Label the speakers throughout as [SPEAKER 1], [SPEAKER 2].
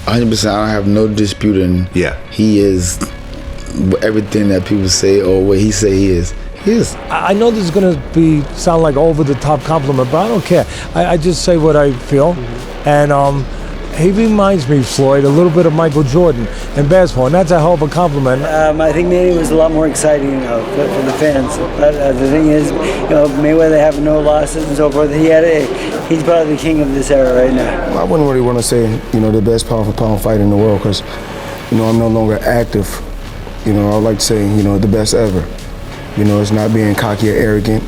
[SPEAKER 1] 100%. I don't have no dispute in.
[SPEAKER 2] Yeah.
[SPEAKER 1] He is everything that people say or what he say he is. He is.
[SPEAKER 3] I know this is going to sound like over the top compliment, but I don't care. I just say what I feel, and he reminds me, Floyd, a little bit of Michael Jordan in basketball, and that's a hell of a compliment.
[SPEAKER 4] I think Manny was a lot more exciting for the fans. But the thing is, Mayweather having no losses and so forth, he's probably the king of this era right now.
[SPEAKER 5] I wouldn't really want to say, the best pound for pound fighter in the world, because, I'm no longer active. I would like to say, the best ever. It's not being cocky or arrogant.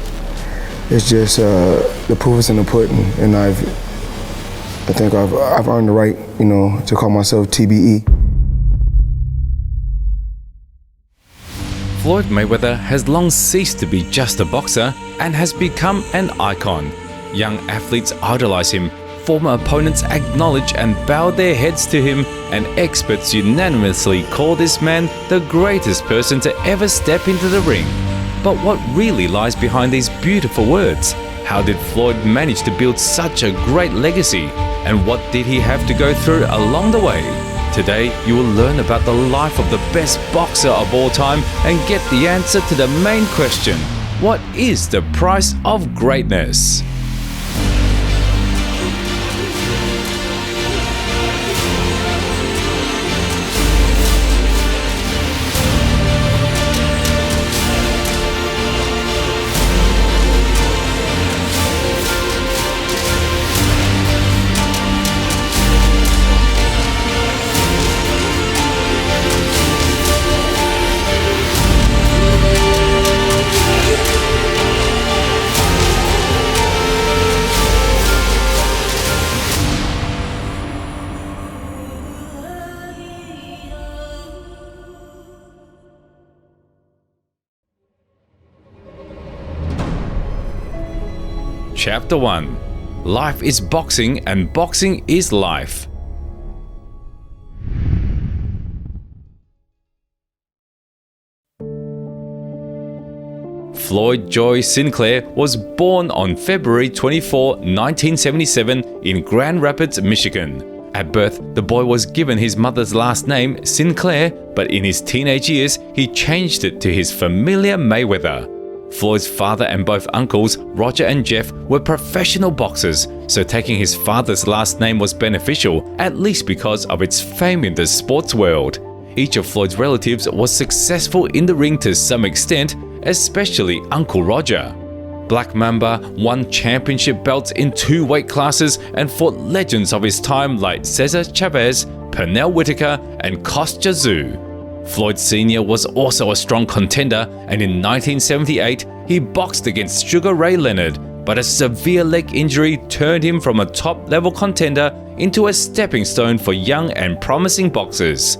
[SPEAKER 5] It's just the proof is in the pudding, and I think I've earned the right, to call myself TBE.
[SPEAKER 6] Floyd Mayweather has long ceased to be just a boxer and has become an icon. Young athletes idolize him, former opponents acknowledge and bow their heads to him, and experts unanimously call this man the greatest person to ever step into the ring. But what really lies behind these beautiful words? How did Floyd manage to build such a great legacy? And what did he have to go through along the way? Today, you will learn about the life of the best boxer of all time and get the answer to the main question: what is the price of greatness? Chapter 1. Life is boxing and boxing is life. Floyd Joy Sinclair was born on February 24, 1977 in Grand Rapids, Michigan. At birth, the boy was given his mother's last name, Sinclair, but in his teenage years, he changed it to his familiar Mayweather. Floyd's father and both uncles, Roger and Jeff, were professional boxers, so taking his father's last name was beneficial, at least because of its fame in the sports world. Each of Floyd's relatives was successful in the ring to some extent, especially Uncle Roger. Black Mamba won championship belts in 2 weight classes and fought legends of his time like Cesar Chavez, Pernell Whitaker, and Kostya Tszyu. Floyd Sr. was also a strong contender, and in 1978 he boxed against Sugar Ray Leonard, but a severe leg injury turned him from a top-level contender into a stepping stone for young and promising boxers.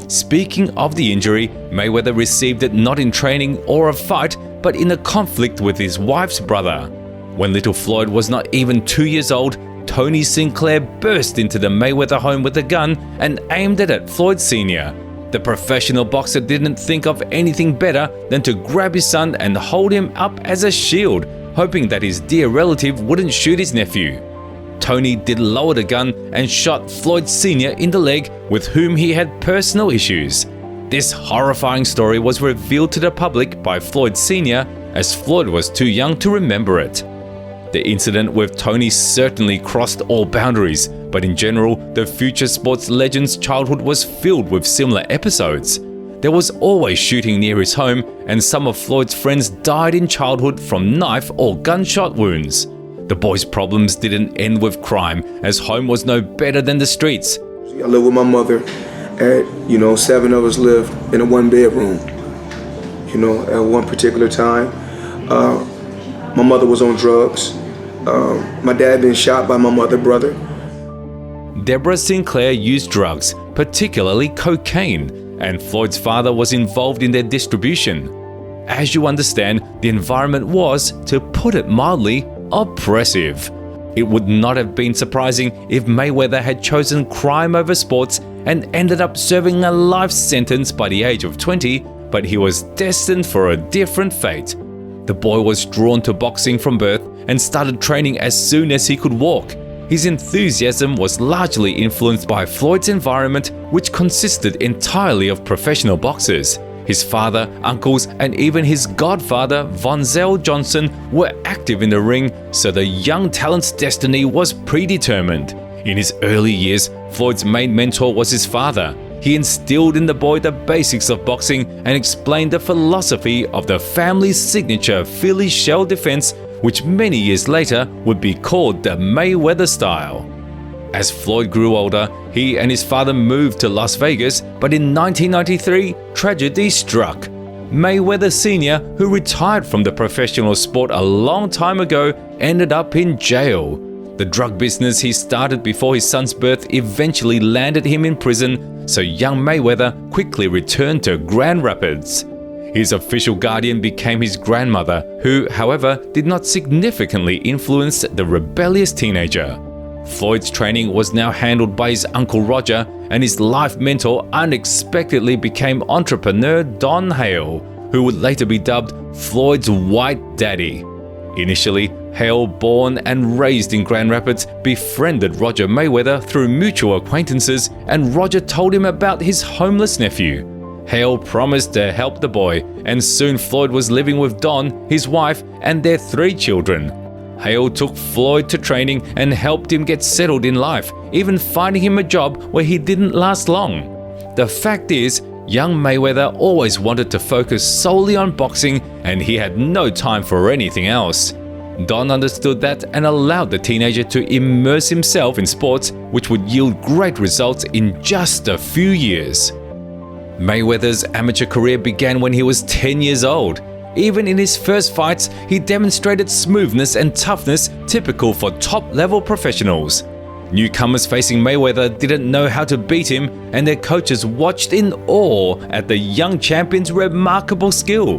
[SPEAKER 6] Speaking of the injury, Mayweather received it not in training or a fight, but in a conflict with his wife's brother. When little Floyd was not even 2 years old, Tony Sinclair burst into the Mayweather home with a gun and aimed it at Floyd Sr. The professional boxer didn't think of anything better than to grab his son and hold him up as a shield, hoping that his dear relative wouldn't shoot his nephew. Tony did lower the gun and shot Floyd Sr. in the leg, with whom he had personal issues. This horrifying story was revealed to the public by Floyd Sr., as Floyd was too young to remember it. The incident with Tony certainly crossed all boundaries, but in general, the future sports legend's childhood was filled with similar episodes. There was always shooting near his home, and some of Floyd's friends died in childhood from knife or gunshot wounds. The boy's problems didn't end with crime, as home was no better than the streets.
[SPEAKER 5] I live with my mother. At 7 of us live in a 1-bedroom. At one particular time, my mother was on drugs. My dad been shot by my mother brother.
[SPEAKER 6] Deborah Sinclair used drugs, particularly cocaine, and Floyd's father was involved in their distribution. As you understand, the environment was, to put it mildly, oppressive. It would not have been surprising if Mayweather had chosen crime over sports and ended up serving a life sentence by the age of 20, but he was destined for a different fate. The boy was drawn to boxing from birth and started training as soon as he could walk. his enthusiasm was largely influenced by Floyd's environment, which consisted entirely of professional boxers. His father, uncles, and even his godfather, Von Zell Johnson, were active in the ring, so the young talent's destiny was predetermined. In his early years, Floyd's main mentor was his father. He instilled in the boy the basics of boxing and explained the philosophy of the family's signature Philly shell defense, which many years later would be called the Mayweather style. As Floyd grew older, he and his father moved to Las Vegas, but in 1993, tragedy struck. Mayweather Sr., who retired from the professional sport a long time ago, ended up in jail. The drug business he started before his son's birth eventually landed him in prison, so young Mayweather quickly returned to Grand Rapids. His official guardian became his grandmother, who, however, did not significantly influence the rebellious teenager. Floyd's training was now handled by his uncle Roger, and his life mentor unexpectedly became entrepreneur Don Hale, who would later be dubbed Floyd's White Daddy. Initially, Hale, born and raised in Grand Rapids, befriended Roger Mayweather through mutual acquaintances, and Roger told him about his homeless nephew. Hale promised to help the boy, and soon Floyd was living with Don, his wife, and their 3 children. Hale took Floyd to training and helped him get settled in life, even finding him a job where he didn't last long. The fact is, young Mayweather always wanted to focus solely on boxing, and he had no time for anything else. Don understood that and allowed the teenager to immerse himself in sports, which would yield great results in just a few years. Mayweather's amateur career began when he was 10 years old. Even in his first fights, he demonstrated smoothness and toughness typical for top-level professionals. Newcomers facing Mayweather didn't know how to beat him, and their coaches watched in awe at the young champion's remarkable skill.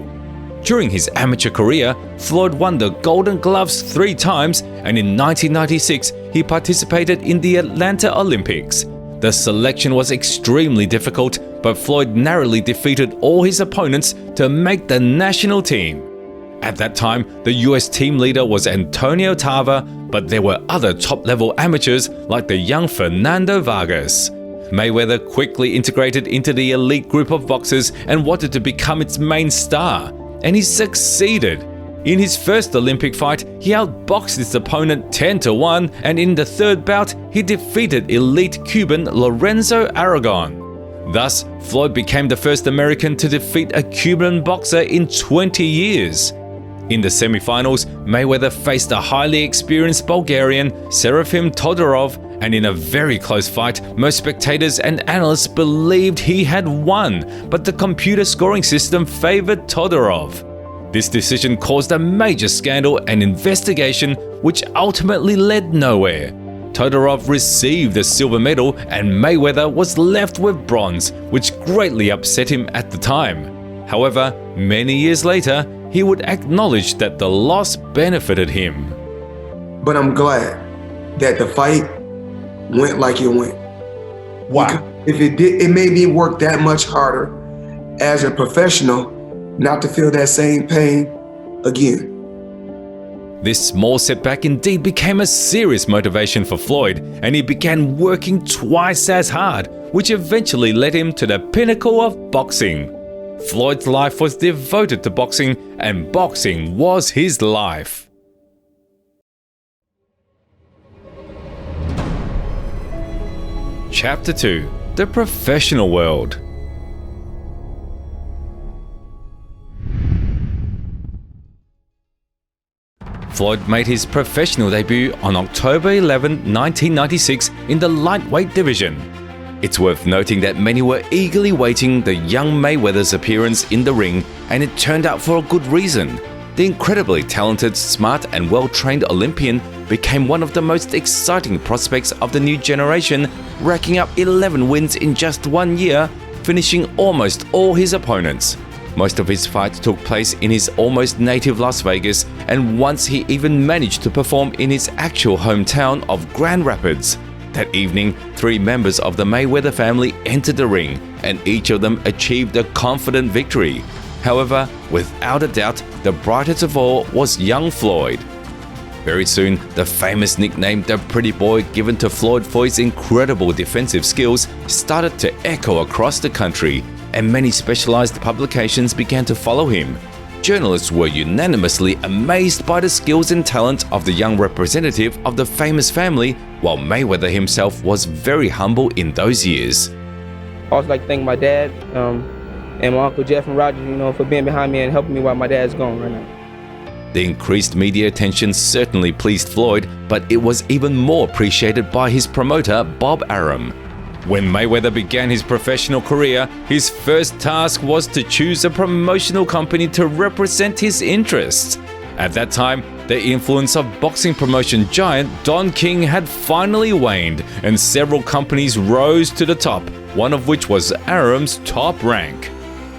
[SPEAKER 6] During his amateur career, Floyd won the Golden Gloves 3 times, and in 1996, he participated in the Atlanta Olympics. The selection was extremely difficult, but Floyd narrowly defeated all his opponents to make the national team. At that time, the US team leader was Antonio Tarver, but there were other top-level amateurs like the young Fernando Vargas. Mayweather quickly integrated into the elite group of boxers and wanted to become its main star, and he succeeded. In his first Olympic fight, he outboxed his opponent 10-1, and in the third bout, he defeated elite Cuban Lorenzo Aragon. Thus, Floyd became the first American to defeat a Cuban boxer in 20 years. In the semifinals, Mayweather faced a highly experienced Bulgarian, Serafim Todorov, and in a very close fight, most spectators and analysts believed he had won, but the computer scoring system favored Todorov. This decision caused a major scandal and investigation, which ultimately led nowhere. Todorov received a silver medal and Mayweather was left with bronze, which greatly upset him at the time. However, many years later, he would acknowledge that the loss benefited him.
[SPEAKER 5] But I'm glad that the fight went like it went.
[SPEAKER 2] Why?
[SPEAKER 5] Because if it did, it made me work that much harder as a professional not to feel that same pain again.
[SPEAKER 6] This small setback indeed became a serious motivation for Floyd, and he began working twice as hard, which eventually led him to the pinnacle of boxing. Floyd's life was devoted to boxing, and boxing was his life. Chapter 2: The Professional World. Floyd made his professional debut on October 11, 1996 in the lightweight division. It's worth noting that many were eagerly waiting the young Mayweather's appearance in the ring, and it turned out for a good reason. The incredibly talented, smart and well-trained Olympian became one of the most exciting prospects of the new generation, racking up 11 wins in just 1 year, finishing almost all his opponents. Most of his fights took place in his almost native Las Vegas, and once he even managed to perform in his actual hometown of Grand Rapids. That evening, 3 members of the Mayweather family entered the ring, and each of them achieved a confident victory. However, without a doubt, the brightest of all was young Floyd. Very soon, the famous nickname "the Pretty Boy" given to Floyd for his incredible defensive skills started to echo across the country, and many specialized publications began to follow him. Journalists were unanimously amazed by the skills and talent of the young representative of the famous family, while Mayweather himself was very humble in those years.
[SPEAKER 2] I also like to thank my dad and my Uncle Jeff and Roger, for being behind me and helping me while my dad's gone right now.
[SPEAKER 6] The increased media attention certainly pleased Floyd, but it was even more appreciated by his promoter, Bob Arum. When Mayweather began his professional career, his first task was to choose a promotional company to represent his interests. At that time, the influence of boxing promotion giant Don King had finally waned, and several companies rose to the top, one of which was Arum's Top Rank.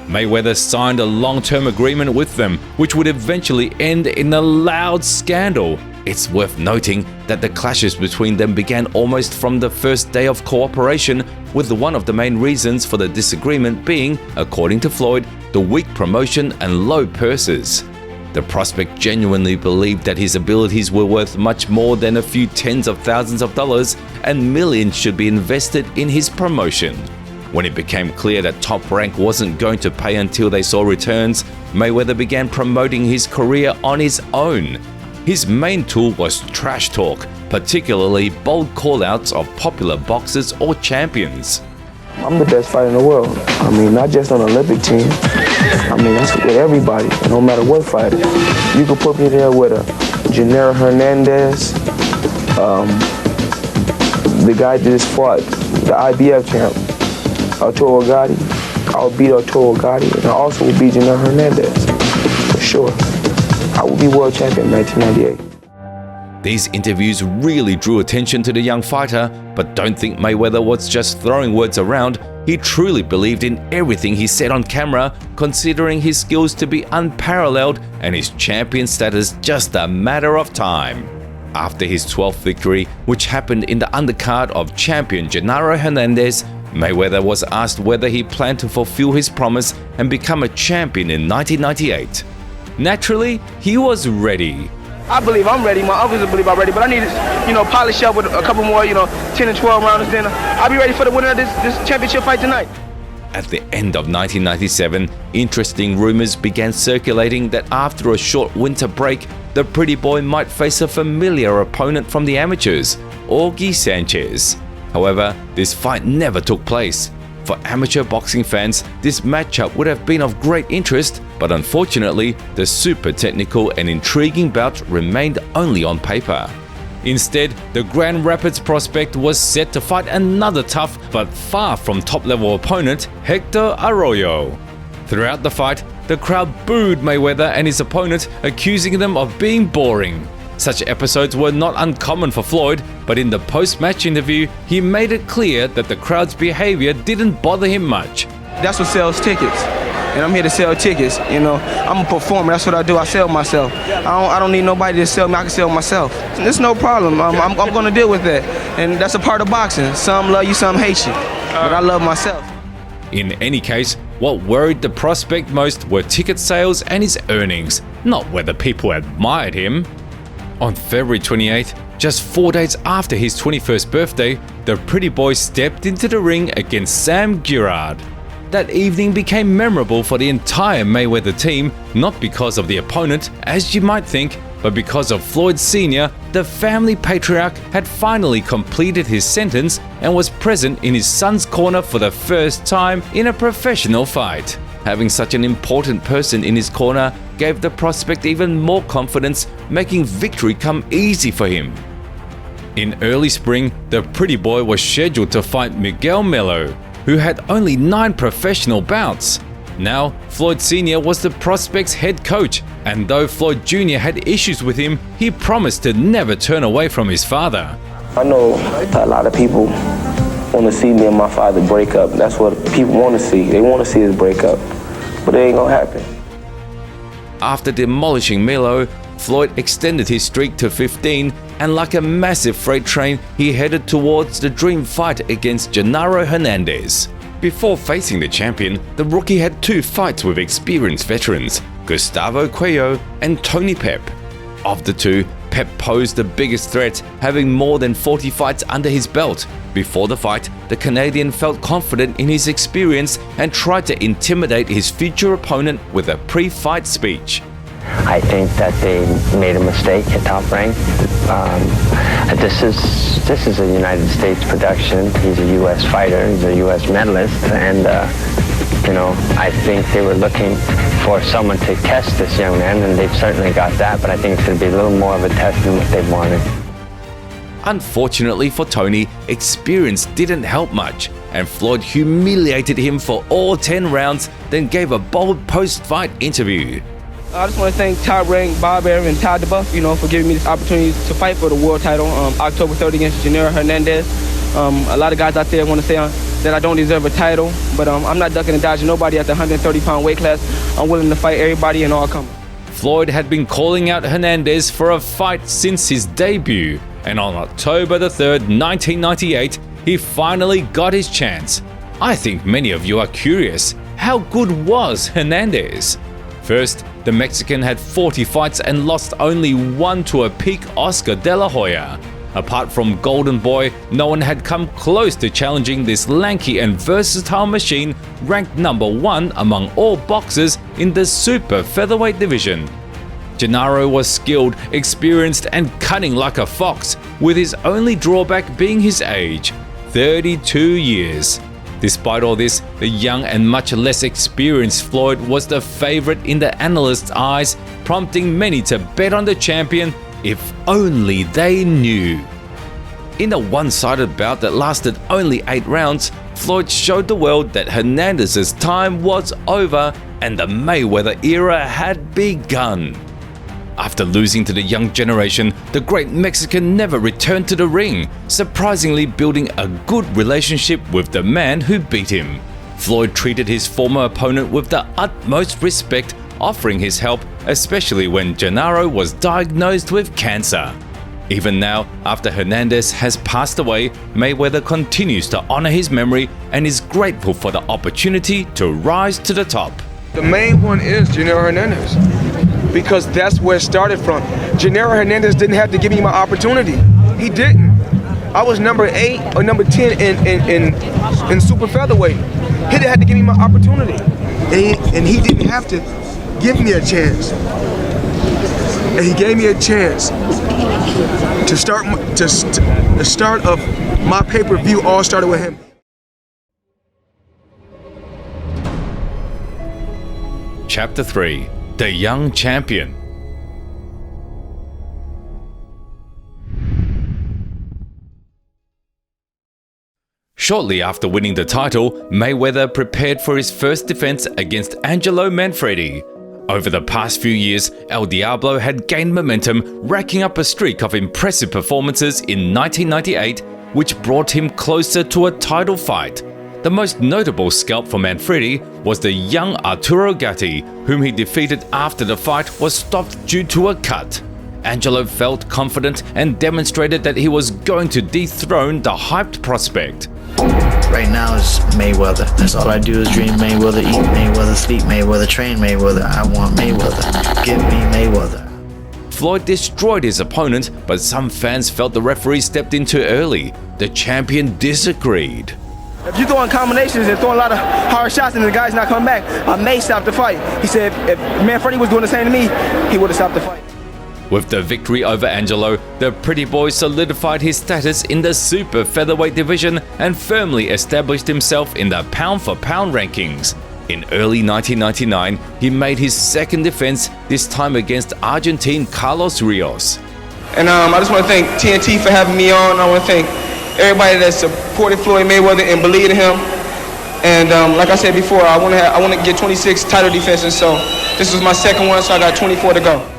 [SPEAKER 6] Mayweather signed a long-term agreement with them, which would eventually end in a loud scandal. It's worth noting that the clashes between them began almost from the first day of cooperation, with one of the main reasons for the disagreement being, according to Floyd, the weak promotion and low purses. The prospect genuinely believed that his abilities were worth much more than a few tens of thousands of dollars, and millions should be invested in his promotion. When it became clear that Top Rank wasn't going to pay until they saw returns, Mayweather began promoting his career on his own. His main tool was trash talk, particularly bold call-outs of popular boxers or champions.
[SPEAKER 7] I'm the best fighter in the world. I mean, not just on the Olympic team. I mean, that's with everybody, no matter what fighter. You could put me there with a Gennaro Hernandez, the guy that just fought, the IBF champ, Arturo Gatti. I'll beat Arturo Gatti, and I also will beat Gennaro Hernandez, for sure. I will be world champion in 1998.
[SPEAKER 6] These interviews really drew attention to the young fighter, but don't think Mayweather was just throwing words around. He truly believed in everything he said on camera, considering his skills to be unparalleled and his champion status just a matter of time. After his 12th victory, which happened in the undercard of champion Gennaro Hernandez, Mayweather was asked whether he planned to fulfill his promise and become a champion in 1998. Naturally, he was ready.
[SPEAKER 2] I believe I'm ready. My others believe I'm ready, but I need to, polish up with a couple more, 10 and 12 rounds. Then I'll be ready for the winner of this championship fight tonight.
[SPEAKER 6] At the end of 1997, interesting rumors began circulating that after a short winter break, the Pretty Boy might face a familiar opponent from the amateurs, Augie Sanchez. However, this fight never took place. For amateur boxing fans, this matchup would have been of great interest, but unfortunately, the super technical and intriguing bout remained only on paper. Instead, the Grand Rapids prospect was set to fight another tough but far from top-level opponent, Hector Arroyo. Throughout the fight, the crowd booed Mayweather and his opponent, accusing them of being boring. Such episodes were not uncommon for Floyd, but in the post-match interview, he made it clear that the crowd's behavior didn't bother him much.
[SPEAKER 2] That's what sells tickets, and I'm here to sell tickets. I'm a performer. That's what I do. I sell myself. I don't need nobody to sell me. I can sell myself. There's no problem. I'm going to deal with that, and that's a part of boxing. Some love you, some hate you, but I love myself.
[SPEAKER 6] In any case, what worried the prospect most were ticket sales and his earnings, not whether people admired him. On February 28th, just 4 days after his 21st birthday, the Pretty Boy stepped into the ring against Sam Girard. That evening became memorable for the entire Mayweather team, not because of the opponent, as you might think, but because of Floyd Sr., the family patriarch had finally completed his sentence and was present in his son's corner for the first time in a professional fight. Having such an important person in his corner gave the prospect even more confidence, making victory come easy for him. In early spring, the Pretty Boy was scheduled to fight Miguel Melo, who had only 9 professional bouts. Now, Floyd Sr. was the prospect's head coach, and though Floyd Jr. had issues with him, he promised to never turn away from his father.
[SPEAKER 7] I know a lot of people want to see me and my father break up. That's what people want to see. They want to see us break up, but it ain't gonna happen.
[SPEAKER 6] After demolishing Melo, Floyd extended his streak to 15, and like a massive freight train, he headed towards the dream fight against Gennaro Hernandez. Before facing the champion, the rookie had 2 fights with experienced veterans, Gustavo Cuello and Tony Pep. Of the two, Pep posed the biggest threat, having more than 40 fights under his belt. Before the fight, the Canadian felt confident in his experience and tried to intimidate his future opponent with a pre-fight speech.
[SPEAKER 8] I think that they made a mistake at Top Rank. This is a United States production. He's a U.S. fighter. He's a U.S. medalist, and I think they were looking for someone to test this young man, and they've certainly got that. But I think it's going to be a little more of a test than what they wanted.
[SPEAKER 6] Unfortunately for Tony, experience didn't help much, and Floyd humiliated him for all 10 rounds, then gave a bold post-fight interview.
[SPEAKER 2] I just want to thank Top Rank, Bob Arum, and Todd DeBuff, for giving me this opportunity to fight for the world title October 3rd against Janero Hernandez. A lot of guys out there want to say that I don't deserve a title, but I'm not ducking and dodging nobody at the 130-pound weight class. I'm willing to fight everybody and all comers.
[SPEAKER 6] Floyd had been calling out Hernandez for a fight since his debut, and on October the 3rd, 1998, he finally got his chance. I think many of you are curious, how good was Hernandez? First, the Mexican had 40 fights and lost only one to a peak Oscar De La Hoya. Apart from Golden Boy, no one had come close to challenging this lanky and versatile machine, ranked number 1 among all boxers in the super featherweight division. Genaro was skilled, experienced, and cunning like a fox, with his only drawback being his age, 32 years. Despite all this, the young and much less experienced Floyd was the favorite in the analysts' eyes, prompting many to bet on the champion if only they knew. In a one-sided bout that lasted only 8 rounds, Floyd showed the world that Hernandez's time was over and the Mayweather era had begun. After losing to the young generation, the great Mexican never returned to the ring, surprisingly building a good relationship with the man who beat him. Floyd treated his former opponent with the utmost respect, offering his help, especially when Genaro was diagnosed with cancer. Even now, after Hernandez has passed away, Mayweather continues to honor his memory and is grateful for the opportunity to rise to the top.
[SPEAKER 9] The main one is Janero Hernandez, because that's where it started from. Janero Hernandez didn't have to give me my opportunity. He didn't. I was number 8 or number 10 in super featherweight. He had to give me my opportunity, and he didn't have to give me a chance. And he gave me a chance to start. The start of my pay-per-view all started with him.
[SPEAKER 6] Chapter 3: The Young Champion. Shortly after winning the title, Mayweather prepared for his first defense against Angelo Manfredy. Over the past few years, El Diablo had gained momentum, racking up a streak of impressive performances in 1998, which brought him closer to a title fight. The most notable scalp for Manfredy was the young Arturo Gatti, whom he defeated after the fight was stopped due to a cut. Angelo felt confident and demonstrated that he was going to dethrone the hyped prospect.
[SPEAKER 10] Right now is Mayweather. That's all I do is dream Mayweather, eat Mayweather, sleep Mayweather, train Mayweather. I want Mayweather. Give me Mayweather.
[SPEAKER 6] Floyd destroyed his opponent, but some fans felt the referee stepped in too early. The champion disagreed.
[SPEAKER 2] If you're throwing combinations and throwing a lot of hard shots and the guy's not coming back, I may stop the fight. He said if Manfredy was doing the same to me, he would have stopped the fight.
[SPEAKER 6] With the victory over Angelo, the pretty boy solidified his status in the super featherweight division and firmly established himself in the pound-for-pound rankings. In early 1999, he made his second defense, this time against Argentine Carlos Rios.
[SPEAKER 9] And I just want to thank TNT for having me on. I want to thank everybody that supported Floyd Mayweather and believed in him. And like I said before, I want to get 26 title defenses. So this was my second one, so I got 24 to go.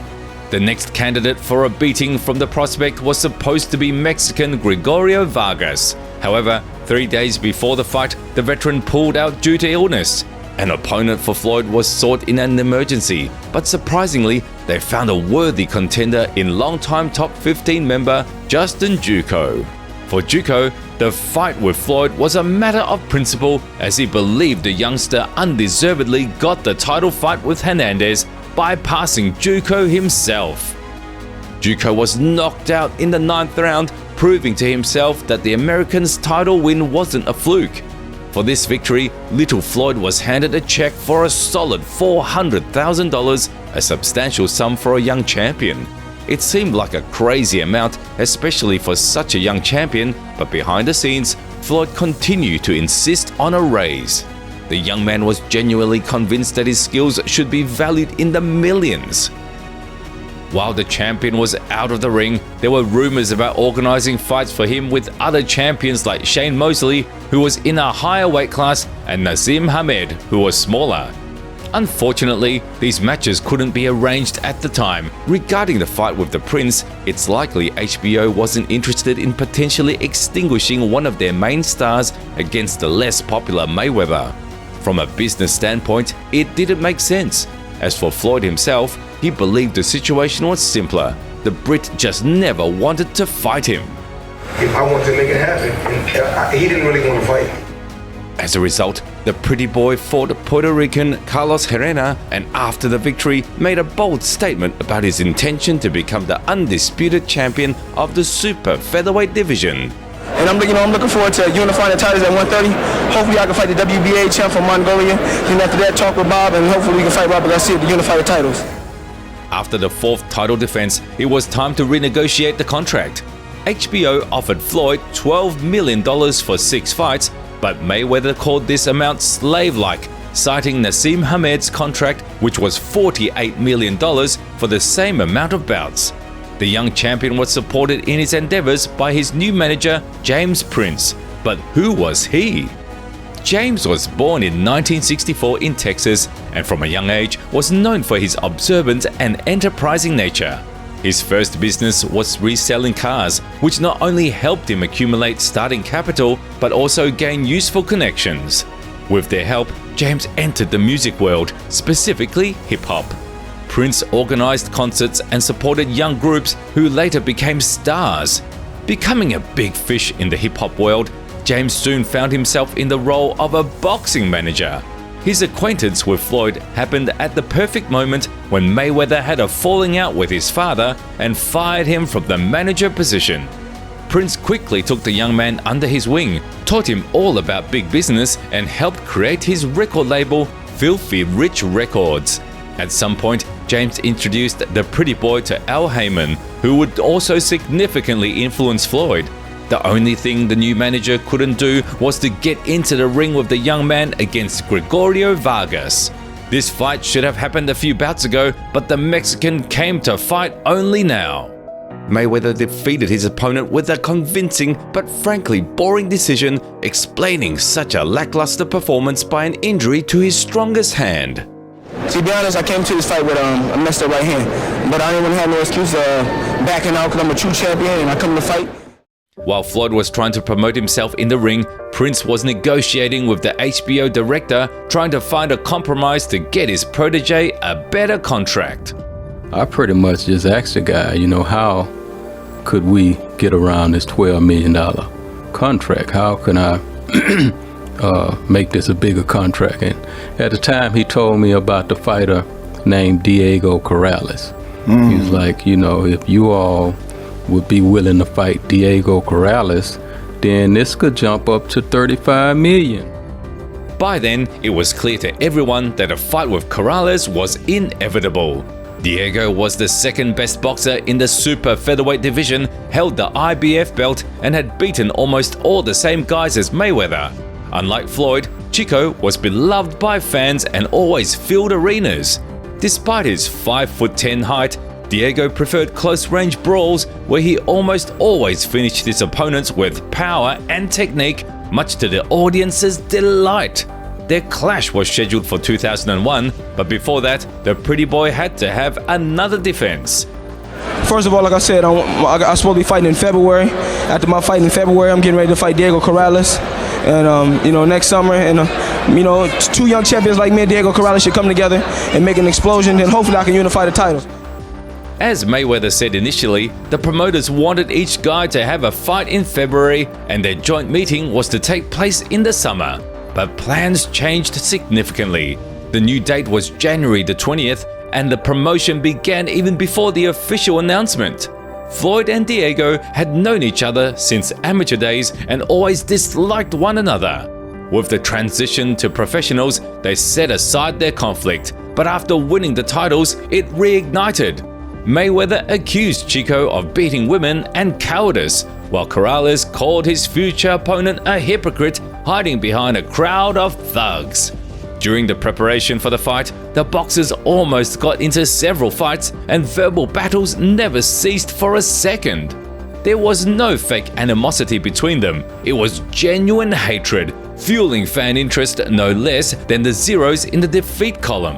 [SPEAKER 6] The next candidate for a beating from the prospect was supposed to be Mexican Gregorio Vargas. However, 3 days before the fight, the veteran pulled out due to illness. An opponent for Floyd was sought in an emergency, but surprisingly, they found a worthy contender in longtime top 15 member Justin Juco. For Juco, the fight with Floyd was a matter of principle, as he believed the youngster undeservedly got the title fight with Hernandez, bypassing Juco himself. Juco was knocked out in the 9th round, proving to himself that the American's title win wasn't a fluke. For this victory, little Floyd was handed a check for a solid $400,000, a substantial sum for a young champion. It seemed like a crazy amount, especially for such a young champion, but behind the scenes, Floyd continued to insist on a raise. The young man was genuinely convinced that his skills should be valued in the millions. While the champion was out of the ring, there were rumors about organizing fights for him with other champions like Shane Mosley, who was in a higher weight class, and Nazim Hamed, who was smaller. Unfortunately, these matches couldn't be arranged at the time. Regarding the fight with the Prince, it's likely HBO wasn't interested in potentially extinguishing one of their main stars against the less popular Mayweather. From a business standpoint, it didn't make sense. As for Floyd himself, he believed the situation was simpler. The Brit just never wanted to fight him.
[SPEAKER 11] I wanted to make it happen, and he didn't really want to fight.
[SPEAKER 6] As a result, the pretty boy fought Puerto Rican Carlos Herrera, and after the victory, made a bold statement about his intention to become the undisputed champion of the super featherweight division.
[SPEAKER 2] And I'm looking forward to unifying the titles at 130. Hopefully I can fight the WBA champ from Mongolia. Then after that, talk with Bob, and hopefully we can fight Robert Garcia to unify the titles.
[SPEAKER 6] After the 4th title defense, it was time to renegotiate the contract. HBO offered Floyd $12 million for 6 fights, but Mayweather called this amount slave-like, citing Nazim Hamed's contract, which was $48 million for the same amount of bouts. The young champion was supported in his endeavors by his new manager, James Prince. But who was he? James was born in 1964 in Texas, and from a young age was known for his observant and enterprising nature. His first business was reselling cars, which not only helped him accumulate starting capital, but also gain useful connections. With their help, James entered the music world, specifically hip-hop. Prince organized concerts and supported young groups who later became stars. Becoming a big fish in the hip-hop world, James soon found himself in the role of a boxing manager. His acquaintance with Floyd happened at the perfect moment when Mayweather had a falling out with his father and fired him from the manager position. Prince quickly took the young man under his wing, taught him all about big business, and helped create his record label, Filthy Rich Records. At some point, James introduced the pretty boy to Al Heyman, who would also significantly influence Floyd. The only thing the new manager couldn't do was to get into the ring with the young man against Gregorio Vargas. This fight should have happened a few bouts ago, but the Mexican came to fight only now. Mayweather defeated his opponent with a convincing but frankly boring decision, explaining such a lackluster performance by an injury to his strongest hand.
[SPEAKER 2] To be honest, I came to this fight with a messed up right hand, but I didn't want to have no excuse backing out because I'm a true champion and I come to fight.
[SPEAKER 6] While Floyd was trying to promote himself in the ring, Prince was negotiating with the HBO director, trying to find a compromise to get his protege a better contract.
[SPEAKER 12] I pretty much just asked the guy, how could we get around this $12 million contract? How can I make this a bigger contract? And at the time, he told me about the fighter named Diego Corrales. He was like, if you all would be willing to fight Diego Corrales, then this could jump up to $35 million.
[SPEAKER 6] By then, it was clear to everyone that a fight with Corrales was inevitable. Diego was the second best boxer in the super featherweight division, held the IBF belt, and had beaten almost all the same guys as Mayweather. Unlike Floyd, Chico was beloved by fans and always filled arenas. Despite his 5'10" height, Diego preferred close-range brawls where he almost always finished his opponents with power and technique, much to the audience's delight. Their clash was scheduled for 2001, but before that, the pretty boy had to have another defense.
[SPEAKER 2] First of all, like I said, I'm supposed to be fighting in February. After my fight in February, I'm getting ready to fight Diego Corrales. And, next summer, and, two young champions like me and Diego Corrales should come together and make an explosion, and hopefully I can unify the titles.
[SPEAKER 6] As Mayweather said initially, the promoters wanted each guy to have a fight in February, and their joint meeting was to take place in the summer. But plans changed significantly. The new date was January the 20th, and the promotion began even before the official announcement. Floyd and Diego had known each other since amateur days and always disliked one another. With the transition to professionals, they set aside their conflict, but after winning the titles, it reignited. Mayweather accused Chico of beating women and cowardice, while Corrales called his future opponent a hypocrite hiding behind a crowd of thugs. During the preparation for the fight, the boxers almost got into several fights and verbal battles never ceased for a second. There was no fake animosity between them, it was genuine hatred, fueling fan interest no less than the zeros in the defeat column.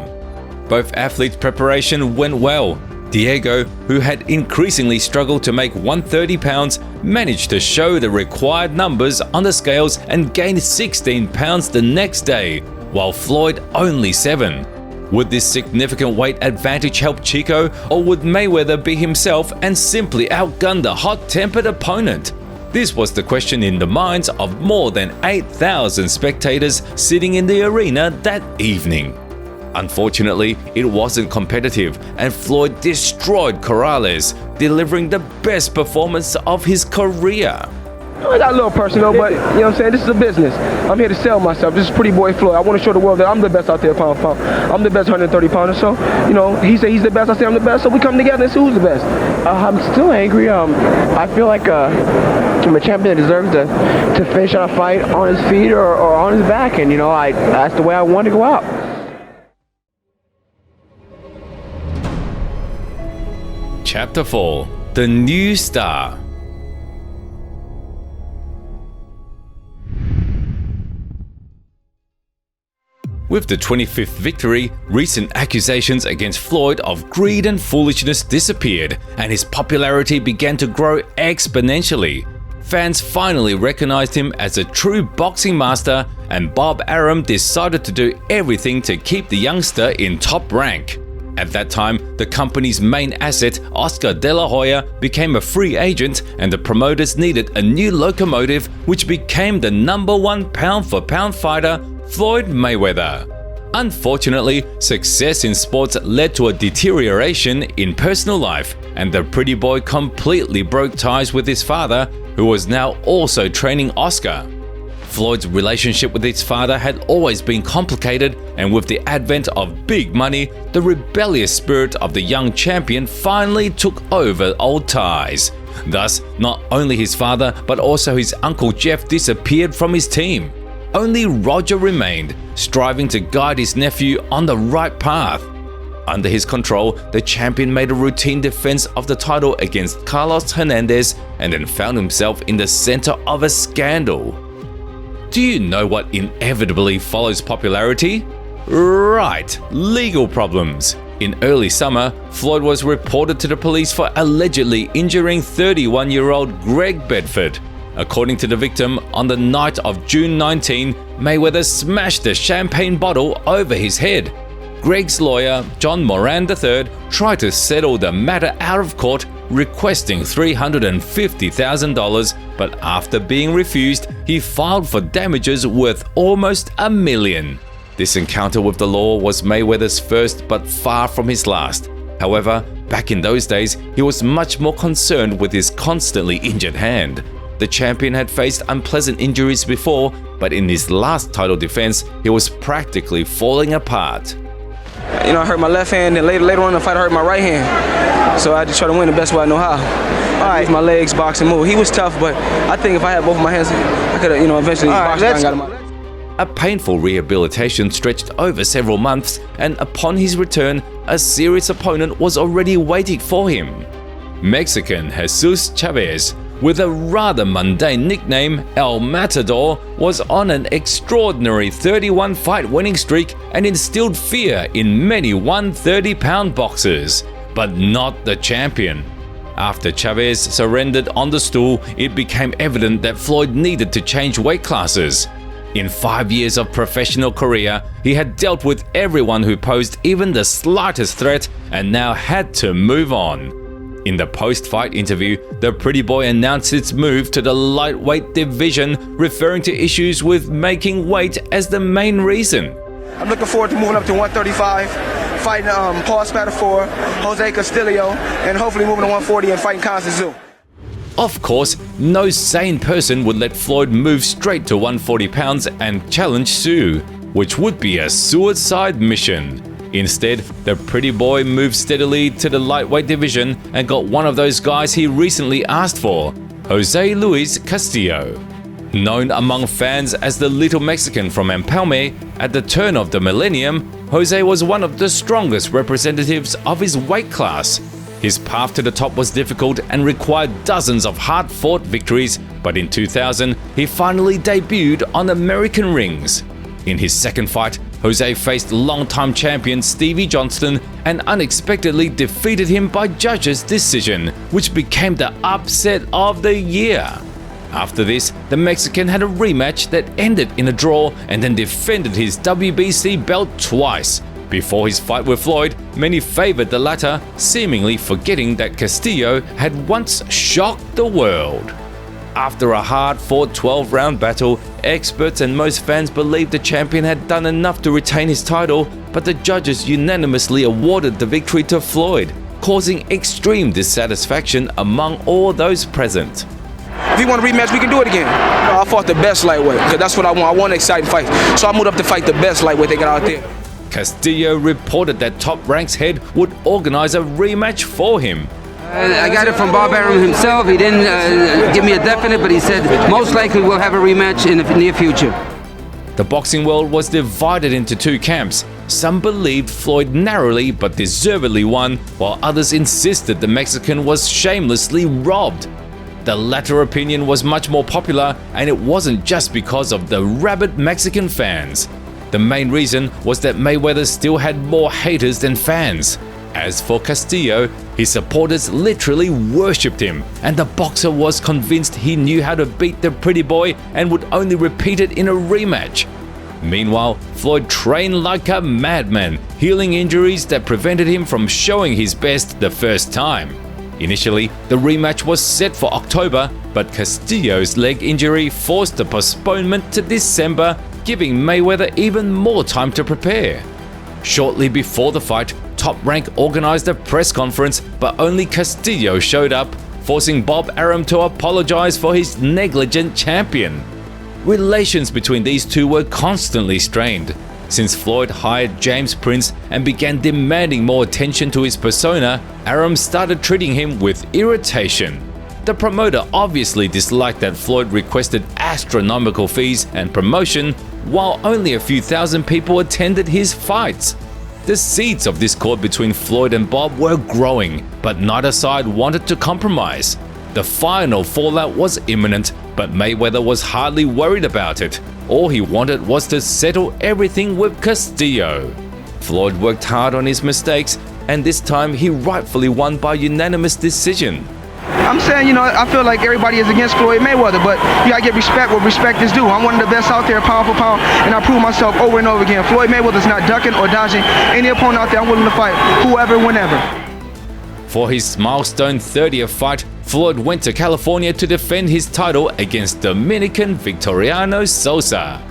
[SPEAKER 6] Both athletes' preparation went well. Diego, who had increasingly struggled to make 130 pounds, managed to show the required numbers on the scales and gained 16 pounds the next day, while Floyd only 7. Would this significant weight advantage help Chico, or would Mayweather be himself and simply outgun the hot-tempered opponent? This was the question in the minds of more than 8,000 spectators sitting in the arena that evening. Unfortunately, it wasn't competitive, and Floyd destroyed Corrales, delivering the best performance of his career.
[SPEAKER 9] I got a little personal, but you know what I'm saying? This is a business. I'm here to sell myself. This is Pretty Boy Floyd. I want to show the world that I'm the best out there pound for pound. I'm the best 130 pounder. So, you know, he said he's the best, I say I'm the best. So we come together and see who's the best.
[SPEAKER 13] I'm still angry. I feel like I'm a champion that deserves to finish on a fight on his feet or on his back. And, you know, that's the way I want to go out.
[SPEAKER 6] Chapter 4: The New Star. With the 25th victory, recent accusations against Floyd of greed and foolishness disappeared, and his popularity began to grow exponentially. Fans finally recognized him as a true boxing master, and Bob Arum decided to do everything to keep the youngster in top rank. At that time, the company's main asset, Oscar De La Hoya, became a free agent, and the promoters needed a new locomotive, which became the #1 pound-for-pound fighter, Floyd Mayweather. Unfortunately, success in sports led to a deterioration in personal life, and the pretty boy completely broke ties with his father, who was now also training Oscar. Floyd's relationship with his father had always been complicated, and with the advent of big money, the rebellious spirit of the young champion finally took over old ties. Thus, not only his father, but also his uncle Jeff disappeared from his team. Only Roger remained, striving to guide his nephew on the right path. Under his control, the champion made a routine defense of the title against Carlos Hernandez and then found himself in the center of a scandal. Do you know what inevitably follows popularity? Right, legal problems. In early summer, Floyd was reported to the police for allegedly injuring 31-year-old Greg Bedford. According to the victim, on the night of June 19, Mayweather smashed a champagne bottle over his head. Greg's lawyer, John Moran III, tried to settle the matter out of court, requesting $350,000, but after being refused, he filed for damages worth almost $1 million. This encounter with the law was Mayweather's first, but far from his last. However, back in those days, he was much more concerned with his constantly injured hand. The champion had faced unpleasant injuries before, but in his last title defense, he was practically falling apart.
[SPEAKER 2] You know, I hurt my left hand, and later on in the fight, I hurt my right hand. So I just try to win the best way I know how. All right. Use my legs, boxing move. He was tough, but I think if I had both of my hands, I could have, eventually boxed and got him out.
[SPEAKER 6] A painful rehabilitation stretched over several months, and upon his return, a serious opponent was already waiting for him. Mexican Jesus Chavez, with a rather mundane nickname, El Matador, was on an extraordinary 31-fight winning streak and instilled fear in many 130-pound boxers, but not the champion. After Chavez surrendered on the stool, it became evident that Floyd needed to change weight classes. In 5 years of professional career, he had dealt with everyone who posed even the slightest threat and now had to move on. In the post-fight interview, the pretty boy announced its move to the lightweight division, referring to issues with making weight as the main reason.
[SPEAKER 2] I'm looking forward to moving up to 135. fighting Paul Spadafora, Jose Castillo, and hopefully moving to 140 and fighting Constantine.
[SPEAKER 6] Of course, no sane person would let Floyd move straight to 140 pounds and challenge Sue, which would be a suicide mission. Instead, the pretty boy moved steadily to the lightweight division and got one of those guys he recently asked for, Jose Luis Castillo. Known among fans as the Little Mexican from Empalme, at the turn of the millennium, Jose was one of the strongest representatives of his weight class. His path to the top was difficult and required dozens of hard-fought victories, but in 2000, he finally debuted on American rings. In his second fight, Jose faced longtime champion Stevie Johnston and unexpectedly defeated him by judges' decision, which became the upset of the year. After this, the Mexican had a rematch that ended in a draw and then defended his WBC belt twice. Before his fight with Floyd, many favored the latter, seemingly forgetting that Castillo had once shocked the world. After a hard-fought 12-round battle, experts and most fans believed the champion had done enough to retain his title, but the judges unanimously awarded the victory to Floyd, causing extreme dissatisfaction among all those present.
[SPEAKER 2] If you want a rematch, we can do it again. I fought the best lightweight, because that's what I want. I want an exciting fight. So I moved up to fight the best lightweight they got out there.
[SPEAKER 6] Castillo reported that Top Rank's head would organize a rematch for him.
[SPEAKER 14] I got it from Bob Arum himself. He didn't give me a definite, but he said most likely we'll have a rematch in the near future.
[SPEAKER 6] The boxing world was divided into two camps. Some believed Floyd narrowly but deservedly won, while others insisted the Mexican was shamelessly robbed. The latter opinion was much more popular, and it wasn't just because of the rabid Mexican fans. The main reason was that Mayweather still had more haters than fans. As for Castillo, his supporters literally worshipped him, and the boxer was convinced he knew how to beat the pretty boy and would only repeat it in a rematch. Meanwhile, Floyd trained like a madman, healing injuries that prevented him from showing his best the first time. Initially, the rematch was set for October, but Castillo's leg injury forced the postponement to December, giving Mayweather even more time to prepare. Shortly before the fight, Top Rank organized a press conference, but only Castillo showed up, forcing Bob Arum to apologize for his negligent champion. Relations between these two were constantly strained. Since Floyd hired James Prince and began demanding more attention to his persona, Arum started treating him with irritation. The promoter obviously disliked that Floyd requested astronomical fees and promotion, while only a few thousand people attended his fights. The seeds of discord between Floyd and Bob were growing, but neither side wanted to compromise. The final fallout was imminent, but Mayweather was hardly worried about it. All he wanted was to settle everything with Castillo. Floyd worked hard on his mistakes, and this time he rightfully won by unanimous decision.
[SPEAKER 2] I'm saying, I feel like everybody is against Floyd Mayweather, but you gotta get respect where respect is due. I'm one of the best out there, pound for pound, and I prove myself over and over again. Floyd Mayweather's not ducking or dodging any opponent out there. I'm willing to fight whoever, whenever.
[SPEAKER 6] For his milestone 30th fight, Floyd went to California to defend his title against Dominican Victoriano Sosa.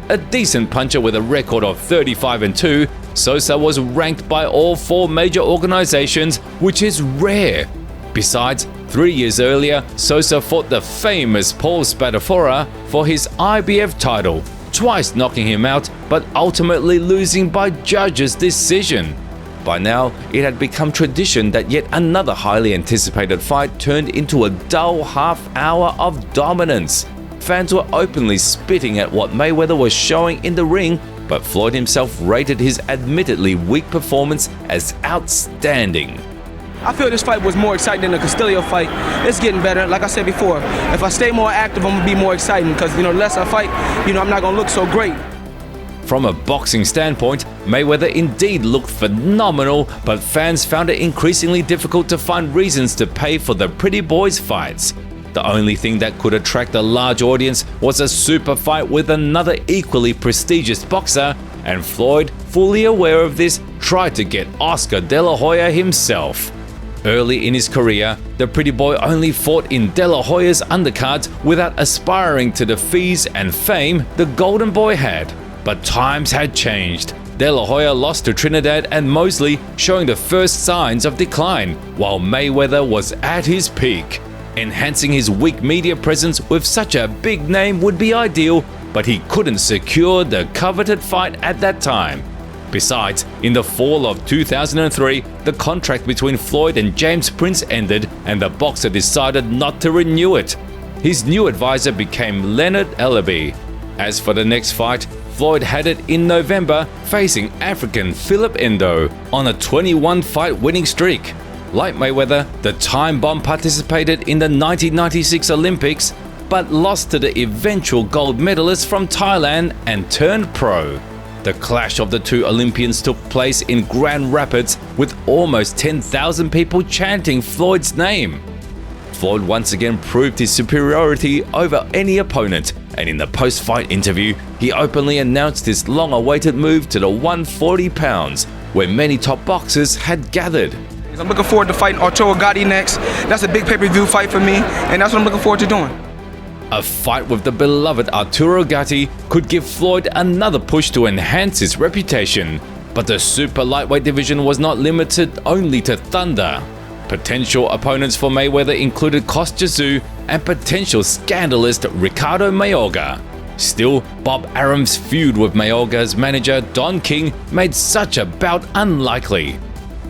[SPEAKER 6] A decent puncher with a record of 35-2, Sosa was ranked by all four major organizations, which is rare. Besides, 3 years earlier, Sosa fought the famous Paul Spadafora for his IBF title, twice knocking him out but ultimately losing by judges' decision. By now, it had become tradition that yet another highly anticipated fight turned into a dull half-hour of dominance. Fans were openly spitting at what Mayweather was showing in the ring, but Floyd himself rated his admittedly weak performance as outstanding.
[SPEAKER 2] I feel this fight was more exciting than the Castillo fight. It's getting better. Like I said before, if I stay more active, I'm going to be more exciting because, the less I fight, I'm not going to look so great.
[SPEAKER 6] From a boxing standpoint, Mayweather indeed looked phenomenal, but fans found it increasingly difficult to find reasons to pay for the pretty boy's fights. The only thing that could attract a large audience was a super fight with another equally prestigious boxer, and Floyd, fully aware of this, tried to get Oscar De La Hoya himself. Early in his career, the pretty boy only fought in De La Hoya's undercards without aspiring to the fees and fame the Golden Boy had. But times had changed. De La Hoya lost to Trinidad and Mosley, showing the first signs of decline, while Mayweather was at his peak. Enhancing his weak media presence with such a big name would be ideal, but he couldn't secure the coveted fight at that time. Besides, in the fall of 2003, the contract between Floyd and James Prince ended and the boxer decided not to renew it. His new advisor became Leonard Ellaby. As for the next fight, Floyd had it in November, facing African Philip Endo on a 21-fight winning streak. Like Mayweather, the time bomb participated in the 1996 Olympics, but lost to the eventual gold medalist from Thailand and turned pro. The clash of the two Olympians took place in Grand Rapids with almost 10,000 people chanting Floyd's name. Floyd once again proved his superiority over any opponent, and in the post-fight interview, he openly announced his long-awaited move to the 140 pounds, where many top boxers had gathered.
[SPEAKER 2] I'm looking forward to fighting Arturo Gatti next. That's a big pay-per-view fight for me, and that's what I'm looking forward to doing.
[SPEAKER 6] A fight with the beloved Arturo Gatti could give Floyd another push to enhance his reputation, but the super lightweight division was not limited only to Thunder. Potential opponents for Mayweather included Kostya Tszyu and potential scandalist Ricardo Mayorga. Still, Bob Arum's feud with Mayorga's manager Don King made such a bout unlikely.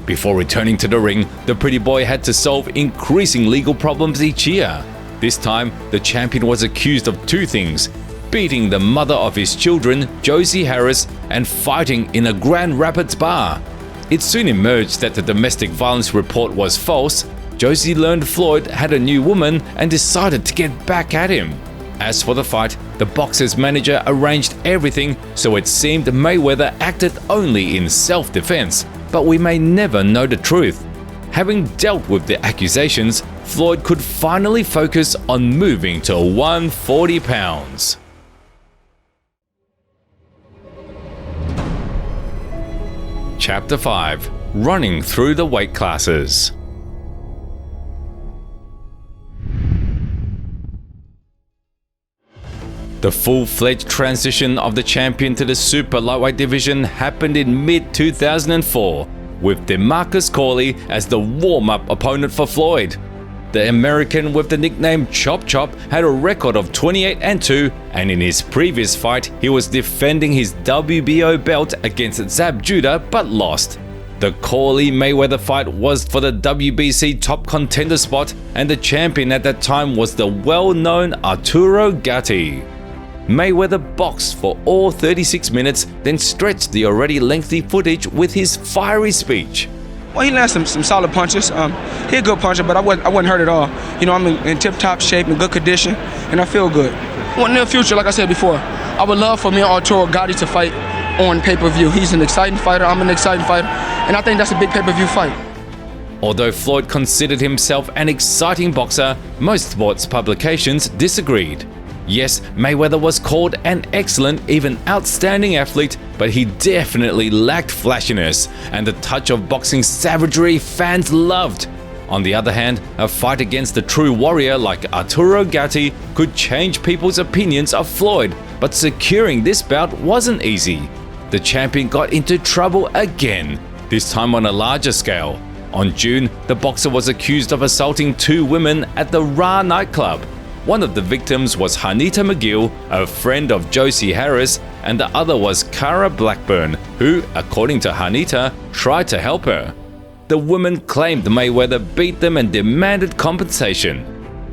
[SPEAKER 6] Before returning to the ring, the pretty boy had to solve increasing legal problems each year. This time, the champion was accused of two things: beating the mother of his children, Josie Harris, and fighting in a Grand Rapids bar. It soon emerged that the domestic violence report was false. Josie learned Floyd had a new woman and decided to get back at him. As for the fight, the boxer's manager arranged everything, so it seemed Mayweather acted only in self-defense, but we may never know the truth. Having dealt with the accusations, Floyd could finally focus on moving to 140 pounds. Chapter 5: Running through the weight classes. The full-fledged transition of the champion to the super lightweight division happened in mid-2004, with DeMarcus Corley as the warm-up opponent for Floyd. The American with the nickname Chop Chop had a record of 28-2, and in his previous fight he was defending his WBO belt against Zab Judah but lost. The Corley-Mayweather fight was for the WBC top contender spot, and the champion at that time was the well-known Arturo Gatti. Mayweather boxed for all 36 minutes, then stretched the already lengthy footage with his fiery speech.
[SPEAKER 2] Well, he lands some solid punches. He's a good puncher, but I wasn't hurt at all. You know, I'm in tip-top shape, in good condition, and I feel good. Well, in the future, like I said before, I would love for me and Arturo Gatti to fight on pay-per-view. He's an exciting fighter, I'm an exciting fighter, and I think that's a big pay-per-view fight.
[SPEAKER 6] Although Floyd considered himself an exciting boxer, most sports publications disagreed. Yes, Mayweather was called an excellent, even outstanding athlete, but he definitely lacked flashiness and the touch of boxing savagery fans loved. On the other hand, a fight against a true warrior like Arturo Gatti could change people's opinions of Floyd, but securing this bout wasn't easy. The champion got into trouble again, this time on a larger scale. On June, the boxer was accused of assaulting two women at the Ra nightclub. One of the victims was Hanita McGill, a friend of Josie Harris, and the other was Cara Blackburn, who, according to Hanita, tried to help her. The women claimed Mayweather beat them and demanded compensation.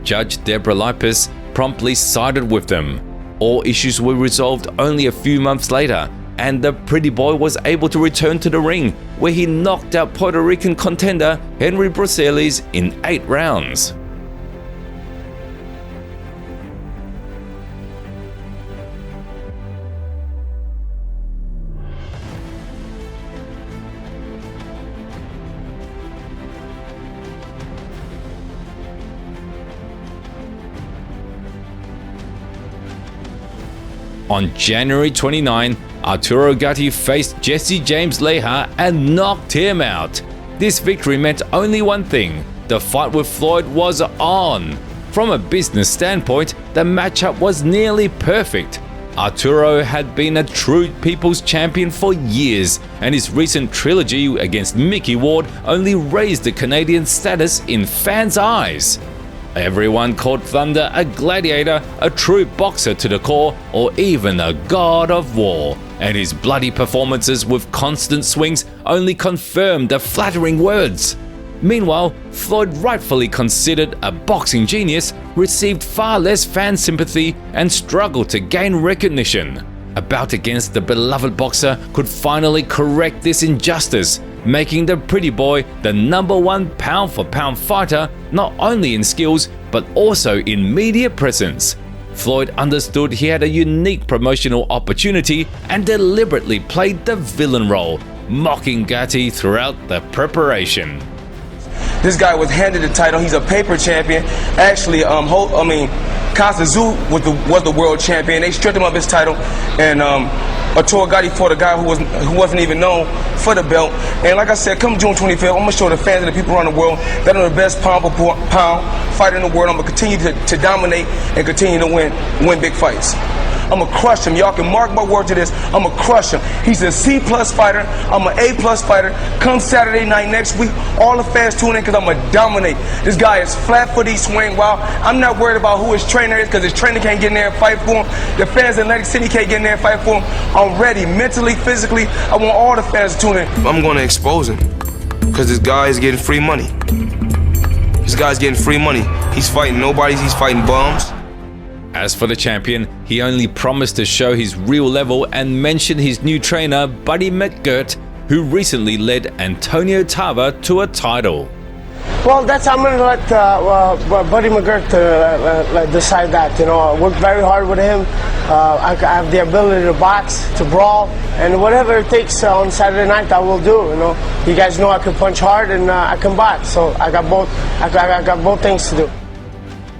[SPEAKER 6] Judge Deborah Lipis promptly sided with them. All issues were resolved only a few months later, and the pretty boy was able to return to the ring, where he knocked out Puerto Rican contender Henry Bruselis in 8 rounds. On January 29, Arturo Gatti faced Jesse James Leija and knocked him out. This victory meant only one thing: the fight with Floyd was on. From a business standpoint, the matchup was nearly perfect. Arturo had been a true people's champion for years, and his recent trilogy against Mickey Ward only raised the Canadian status in fans' eyes. Everyone called Thunder a gladiator, a true boxer to the core, or even a god of war, and his bloody performances with constant swings only confirmed the flattering words. Meanwhile, Floyd, rightfully considered a boxing genius, received far less fan sympathy and struggled to gain recognition. A bout against the beloved boxer could finally correct this injustice, making the pretty boy the #1 pound-for-pound fighter, not only in skills but also in media presence. Floyd understood he had a unique promotional opportunity and deliberately played the villain role, mocking Gatti throughout the preparation.
[SPEAKER 9] This guy was handed the title. He's a paper champion. Actually, Castillo was the world champion. They stripped him of his title, and Arturo Gatti fought a guy who wasn't even known for the belt. And like I said, come June 25th, I'm gonna show the fans and the people around the world that I'm the best pound for pound fighter in the world. I'm gonna continue to dominate and continue to win big fights. I'm gonna crush him. Y'all can mark my word to this. I'm gonna crush him. He's a C+ fighter. I'm an A+ fighter. Come Saturday night next week, all the fans tune in because I'm gonna dominate. This guy is flat-footed, he swing wild. I'm not worried about who his trainer is because his trainer can't get in there and fight for him. The fans in Atlantic City can't get in there and fight for him. I'm ready mentally, physically. I want all the fans to tune in. I'm gonna expose him because this guy is getting free money. This guy's getting free money. He's fighting nobodies. He's fighting bums.
[SPEAKER 6] As for the champion, he only promised to show his real level and mentioned his new trainer, Buddy McGirt, who recently led Antonio Tarver to a title.
[SPEAKER 15] Well, I'm going to let Buddy McGirt decide that. You know, I worked very hard with him. I have the ability to box, to brawl, and whatever it takes on Saturday night, I will do. You know, you guys know I can punch hard and I can box, so I got both. I got both things to do.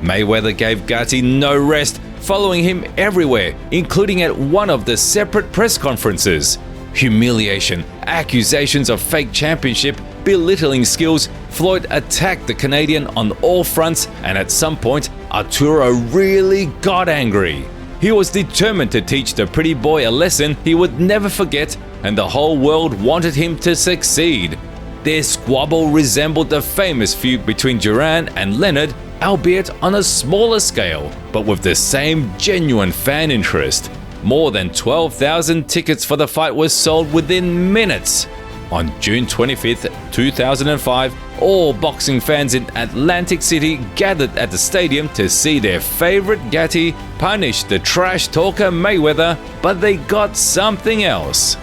[SPEAKER 6] Mayweather gave Gatti no rest, following him everywhere, including at one of the separate press conferences. Humiliation, accusations of fake championship, belittling skills, Floyd attacked the Canadian on all fronts, and at some point, Arturo really got angry. He was determined to teach the pretty boy a lesson he would never forget, and the whole world wanted him to succeed. Their squabble resembled the famous feud between Duran and Leonard, albeit on a smaller scale, but with the same genuine fan interest. More than 12,000 tickets for the fight were sold within minutes. On June 25th, 2005, all boxing fans in Atlantic City gathered at the stadium to see their favorite Gatti punish the trash talker Mayweather, but they got something else.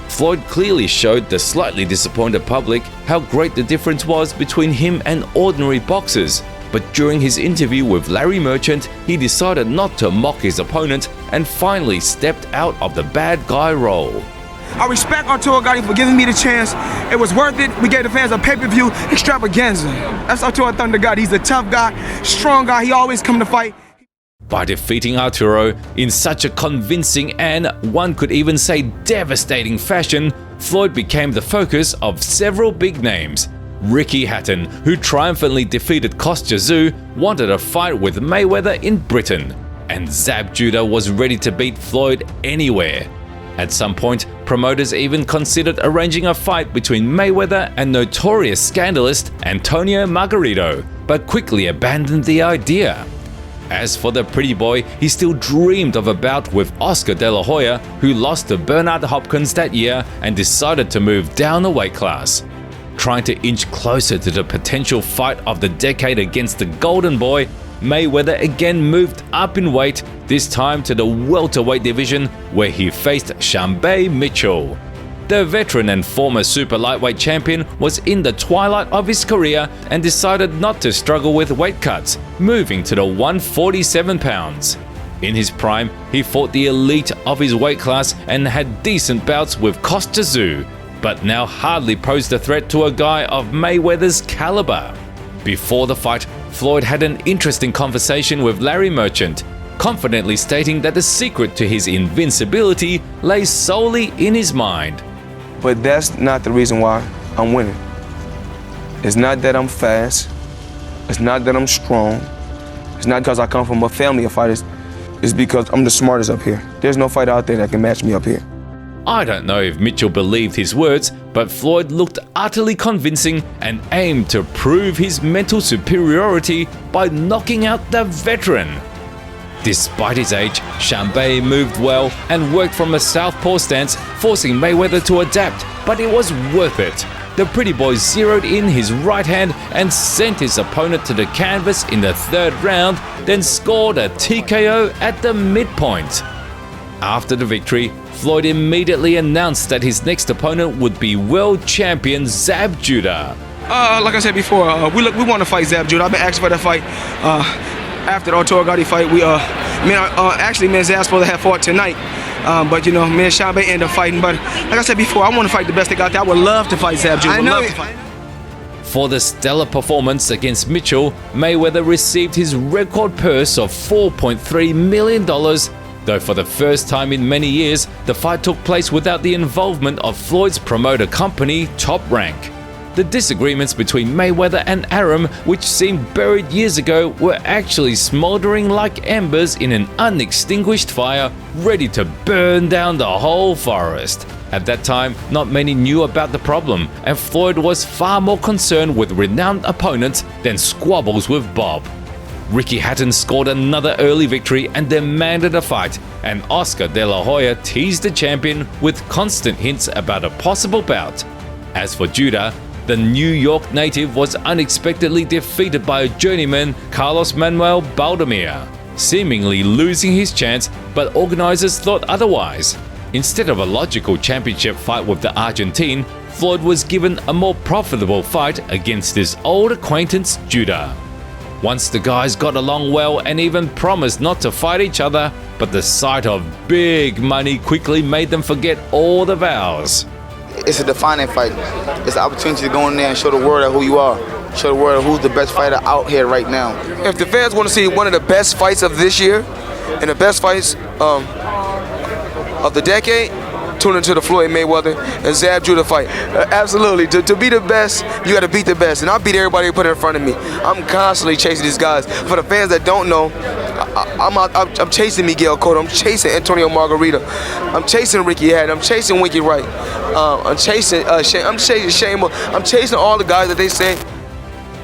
[SPEAKER 6] Floyd clearly showed the slightly disappointed public how great the difference was between him and ordinary boxers. But during his interview with Larry Merchant, he decided not to mock his opponent and finally stepped out of the bad guy role.
[SPEAKER 9] I respect Arturo Gatti for giving me the chance. It was worth it. We gave the fans a pay-per-view extravaganza. That's Arturo Thunder Gatti. He's a tough guy, strong guy. He always come to fight.
[SPEAKER 6] By defeating Arturo in such a convincing and, one could even say, devastating fashion, Floyd became the focus of several big names. Ricky Hatton, who triumphantly defeated Castillo, wanted a fight with Mayweather in Britain, and Zab Judah was ready to beat Floyd anywhere. At some point, promoters even considered arranging a fight between Mayweather and notorious scandalist Antonio Margarito, but quickly abandoned the idea. As for the pretty boy, he still dreamed of a bout with Oscar De La Hoya, who lost to Bernard Hopkins that year and decided to move down a weight class. Trying to inch closer to the potential fight of the decade against the Golden Boy, Mayweather again moved up in weight, this time to the welterweight division where he faced Shambae Mitchell. The veteran and former super lightweight champion was in the twilight of his career and decided not to struggle with weight cuts, moving to the 147 pounds. In his prime, he fought the elite of his weight class and had decent bouts with Castillo, but now hardly posed a threat to a guy of Mayweather's caliber. Before the fight, Floyd had an interesting conversation with Larry Merchant, confidently stating that the secret to his invincibility lay solely in his mind.
[SPEAKER 9] But that's not the reason why I'm winning. It's not that I'm fast. It's not that I'm strong. It's not because I come from a family of fighters. is because I'm the smartest up here. There's no fighter out there that can match me up here.
[SPEAKER 6] I don't know if Mitchell believed his words, but Floyd looked utterly convincing and aimed to prove his mental superiority by knocking out the veteran. Despite his age, Shanbei moved well and worked from a southpaw stance, forcing Mayweather to adapt, but it was worth it. The pretty boy zeroed in his right hand and sent his opponent to the canvas in the third round, then scored a TKO at the midpoint. After the victory, Floyd immediately announced that his next opponent would be world champion Zab Judah.
[SPEAKER 2] Like I said before, we want to fight Zab Judah. I've been asking for that fight. After the Arturo Gatti fight, me and Zab supposed to have fought tonight. But me and Shanbei ended up fighting. But like I said before, I want to fight the best they got there. I would love to fight Zab Judah.
[SPEAKER 6] For the stellar performance against Mitchell, Mayweather received his record purse of $4.3 million. Though for the first time in many years, the fight took place without the involvement of Floyd's promoter company, Top Rank. The disagreements between Mayweather and Arum, which seemed buried years ago, were actually smoldering like embers in an unextinguished fire, ready to burn down the whole forest. At that time, not many knew about the problem, and Floyd was far more concerned with renowned opponents than squabbles with Bob. Ricky Hatton scored another early victory and demanded a fight, and Oscar De La Hoya teased the champion with constant hints about a possible bout. As for Judah, the New York native was unexpectedly defeated by a journeyman, Carlos Manuel Baldomir, seemingly losing his chance, but organizers thought otherwise. Instead of a logical championship fight with the Argentine, Floyd was given a more profitable fight against his old acquaintance Judah. Once the guys got along well and even promised not to fight each other, but the sight of big money quickly made them forget all the vows.
[SPEAKER 16] It's a defining fight. It's an opportunity to go in there and show the world who you are. Show the world who's the best fighter out here right now.
[SPEAKER 9] If the fans want to see one of the best fights of this year and the best fights of the decade, tune into the Floyd Mayweather and Zab Judah fight. Absolutely. To be the best, you got to beat the best. And I beat everybody who put it in front of me. I'm constantly chasing these guys. For the fans that don't know, I'm chasing Miguel Cotto. I'm chasing Antonio Margarita. I'm chasing Ricky Hatton. I'm chasing Winky Wright. I'm chasing Shane. I'm chasing Shane. I'm chasing all the guys that they say.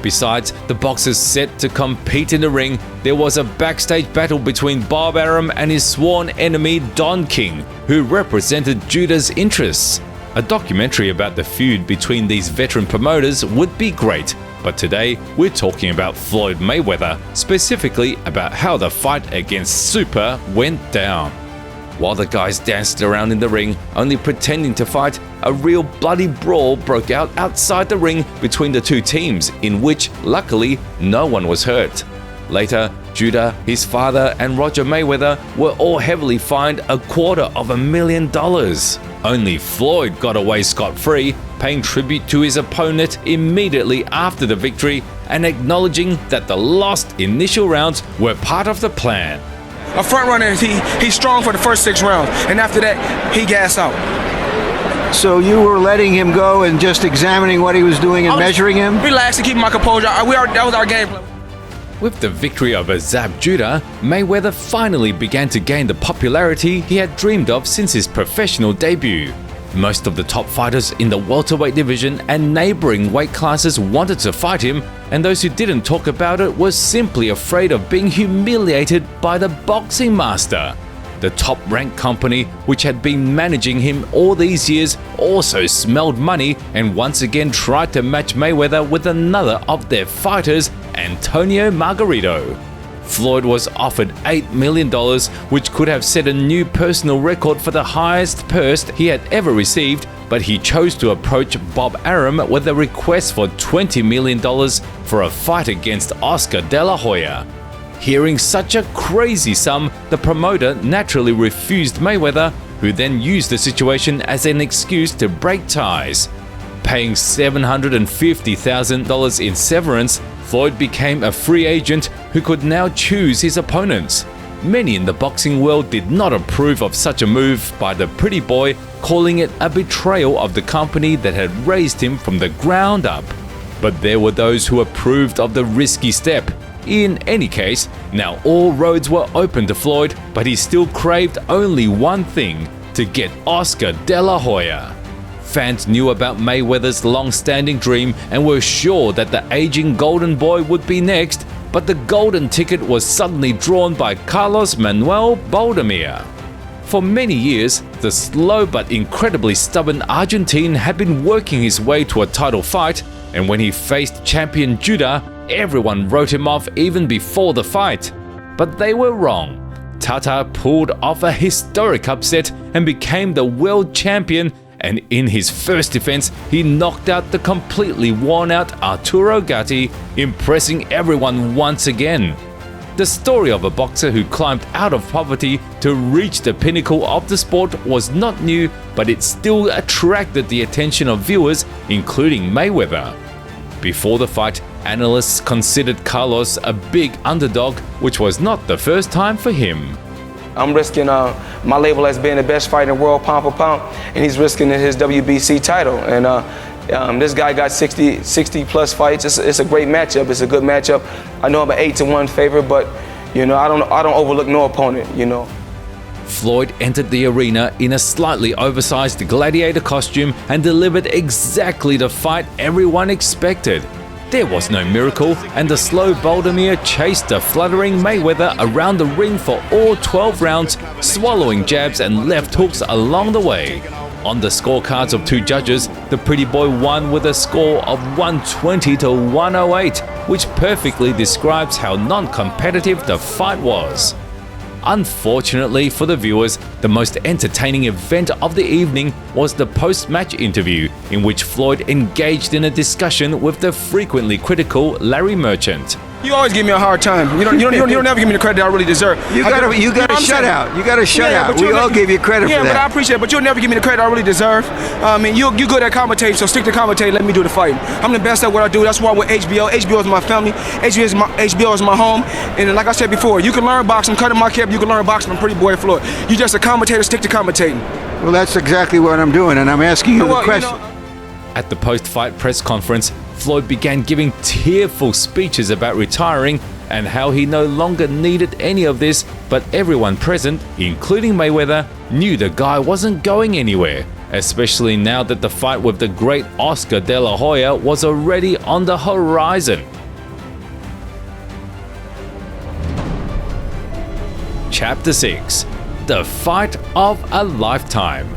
[SPEAKER 6] Besides the boxers set to compete in the ring, there was a backstage battle between Bob Arum and his sworn enemy Don King, who represented Judah's interests. A documentary about the feud between these veteran promoters would be great, but today we're talking about Floyd Mayweather, specifically about how the fight against Super went down. While the guys danced around in the ring, only pretending to fight, a real bloody brawl broke out outside the ring between the two teams, in which, luckily, no one was hurt. Later, Judah, his father, and Roger Mayweather were all heavily fined $250,000. Only Floyd got away scot-free, paying tribute to his opponent immediately after the victory and acknowledging that the lost initial rounds were part of the plan.
[SPEAKER 2] A front runner, he's strong for the first 6 rounds, and after that, he gas out.
[SPEAKER 17] So you were letting him go and just examining what he was doing and measuring him?
[SPEAKER 2] Relax and keep my composure. That was our game plan.
[SPEAKER 6] With the victory over Zab Judah, Mayweather finally began to gain the popularity he had dreamed of since his professional debut. Most of the top fighters in the welterweight division and neighboring weight classes wanted to fight him, and those who didn't talk about it were simply afraid of being humiliated by the boxing master. The top-ranked company, which had been managing him all these years, also smelled money and once again tried to match Mayweather with another of their fighters, Antonio Margarito. Floyd was offered $8 million, which could have set a new personal record for the highest purse he had ever received, but he chose to approach Bob Arum with a request for $20 million for a fight against Oscar De La Hoya. Hearing such a crazy sum, the promoter naturally refused Mayweather, who then used the situation as an excuse to break ties. Paying $750,000 in severance, Floyd became a free agent who could now choose his opponents. Many in the boxing world did not approve of such a move by the pretty boy, calling it a betrayal of the company that had raised him from the ground up. But there were those who approved of the risky step. In any case, Now all roads were open to Floyd, but he still craved only one thing: to get Oscar De La Hoya. Fans knew about Mayweather's long-standing dream and were sure that the aging golden boy would be next, but the golden ticket was suddenly drawn by Carlos Manuel Baldomir. For many years, the slow but incredibly stubborn Argentine had been working his way to a title fight, and when he faced champion Judah, everyone wrote him off even before the fight. But they were wrong. Tata pulled off a historic upset and became the world champion, and in his first defense, he knocked out the completely worn-out Arturo Gatti, impressing everyone once again. The story of a boxer who climbed out of poverty to reach the pinnacle of the sport was not new, but it still attracted the attention of viewers, including Mayweather. Before the fight, analysts considered Carlos a big underdog, which was not the first time for him.
[SPEAKER 2] I'm risking my label as being the best fighter in the world pound for pound, and he's risking his WBC title. And this guy got 60 plus fights. It's a great matchup. It's a good matchup. I know I'm an 8-1 favorite, but you know I don't overlook no opponent. You know.
[SPEAKER 6] Floyd entered the arena in a slightly oversized gladiator costume and delivered exactly the fight everyone expected. There was no miracle, and the slow Baldomir chased the fluttering Mayweather around the ring for all 12 rounds, swallowing jabs and left hooks along the way. On the scorecards of two judges, the pretty boy won with a score of 120 to 108, which perfectly describes how non-competitive the fight was. Unfortunately for the viewers, the most entertaining event of the evening was the post-match interview, in which Floyd engaged in a discussion with the frequently critical Larry Merchant.
[SPEAKER 2] You always give me a hard time. You don't ever give me the credit I really deserve.
[SPEAKER 17] You got a shutout. You got a shutout. We all give you credit for that.
[SPEAKER 2] Yeah, but I appreciate it. But you'll never give me the credit I really deserve. I mean, you're good at commentating, so stick to commentating. Let me do the fighting. I'm the best at what I do. That's why with HBO. HBO is my family. HBO is my home. And like I said before, you can learn boxing. Cutting my cap, you can learn boxing from Pretty Boy Floyd. You just a commentator. Stick to commentating.
[SPEAKER 17] Well, that's exactly what I'm doing, and I'm asking you the question.
[SPEAKER 6] At the post-fight press conference, Floyd began giving tearful speeches about retiring and how he no longer needed any of this, but everyone present, including Mayweather, knew the guy wasn't going anywhere, especially now that the fight with the great Oscar De La Hoya was already on the horizon. Chapter 6: The Fight of a Lifetime.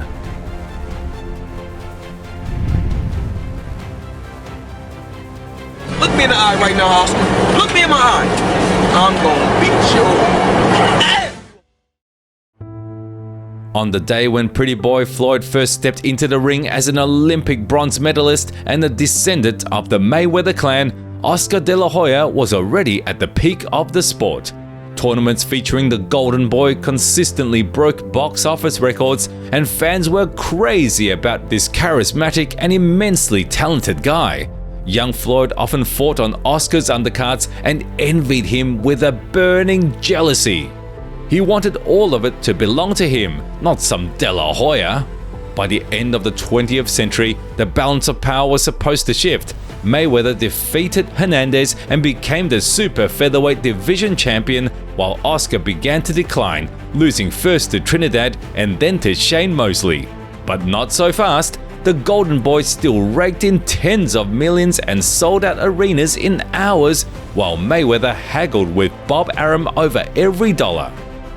[SPEAKER 18] Look me in the eye right now, Oscar. Look me in my eye. I'm gonna beat you.
[SPEAKER 6] On the day when Pretty Boy Floyd first stepped into the ring as an Olympic bronze medalist and a descendant of the Mayweather clan, Oscar De La Hoya was already at the peak of the sport. Tournaments featuring the Golden Boy consistently broke box office records, and fans were crazy about this charismatic and immensely talented guy. Young Floyd often fought on Oscar's undercards and envied him with a burning jealousy. He wanted all of it to belong to him, not some De La Hoya. By the end of the 20th century, the balance of power was supposed to shift. Mayweather defeated Hernandez and became the super featherweight division champion, while Oscar began to decline, losing first to Trinidad and then to Shane Mosley. But not so fast. The Golden Boy still raked in tens of millions and sold out arenas in hours, while Mayweather haggled with Bob Arum over every dollar.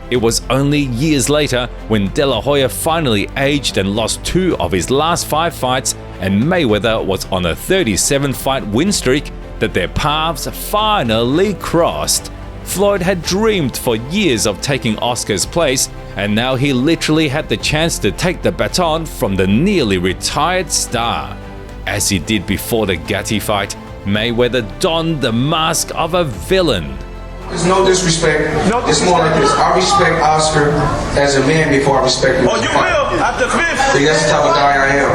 [SPEAKER 6] It was only years later, when De La Hoya finally aged and lost 2 of his last 5 fights, and Mayweather was on a 37-fight win streak, that their paths finally crossed. Floyd had dreamed for years of taking Oscar's place, and now he literally had the chance to take the baton from the nearly retired star. As he did before the Gatti fight, Mayweather donned the mask of a villain.
[SPEAKER 11] There's no disrespect. It's more like this. I respect Oscar as a man before I respect him.
[SPEAKER 18] Oh, you will? After 5th?
[SPEAKER 11] See, that's the type of guy I am.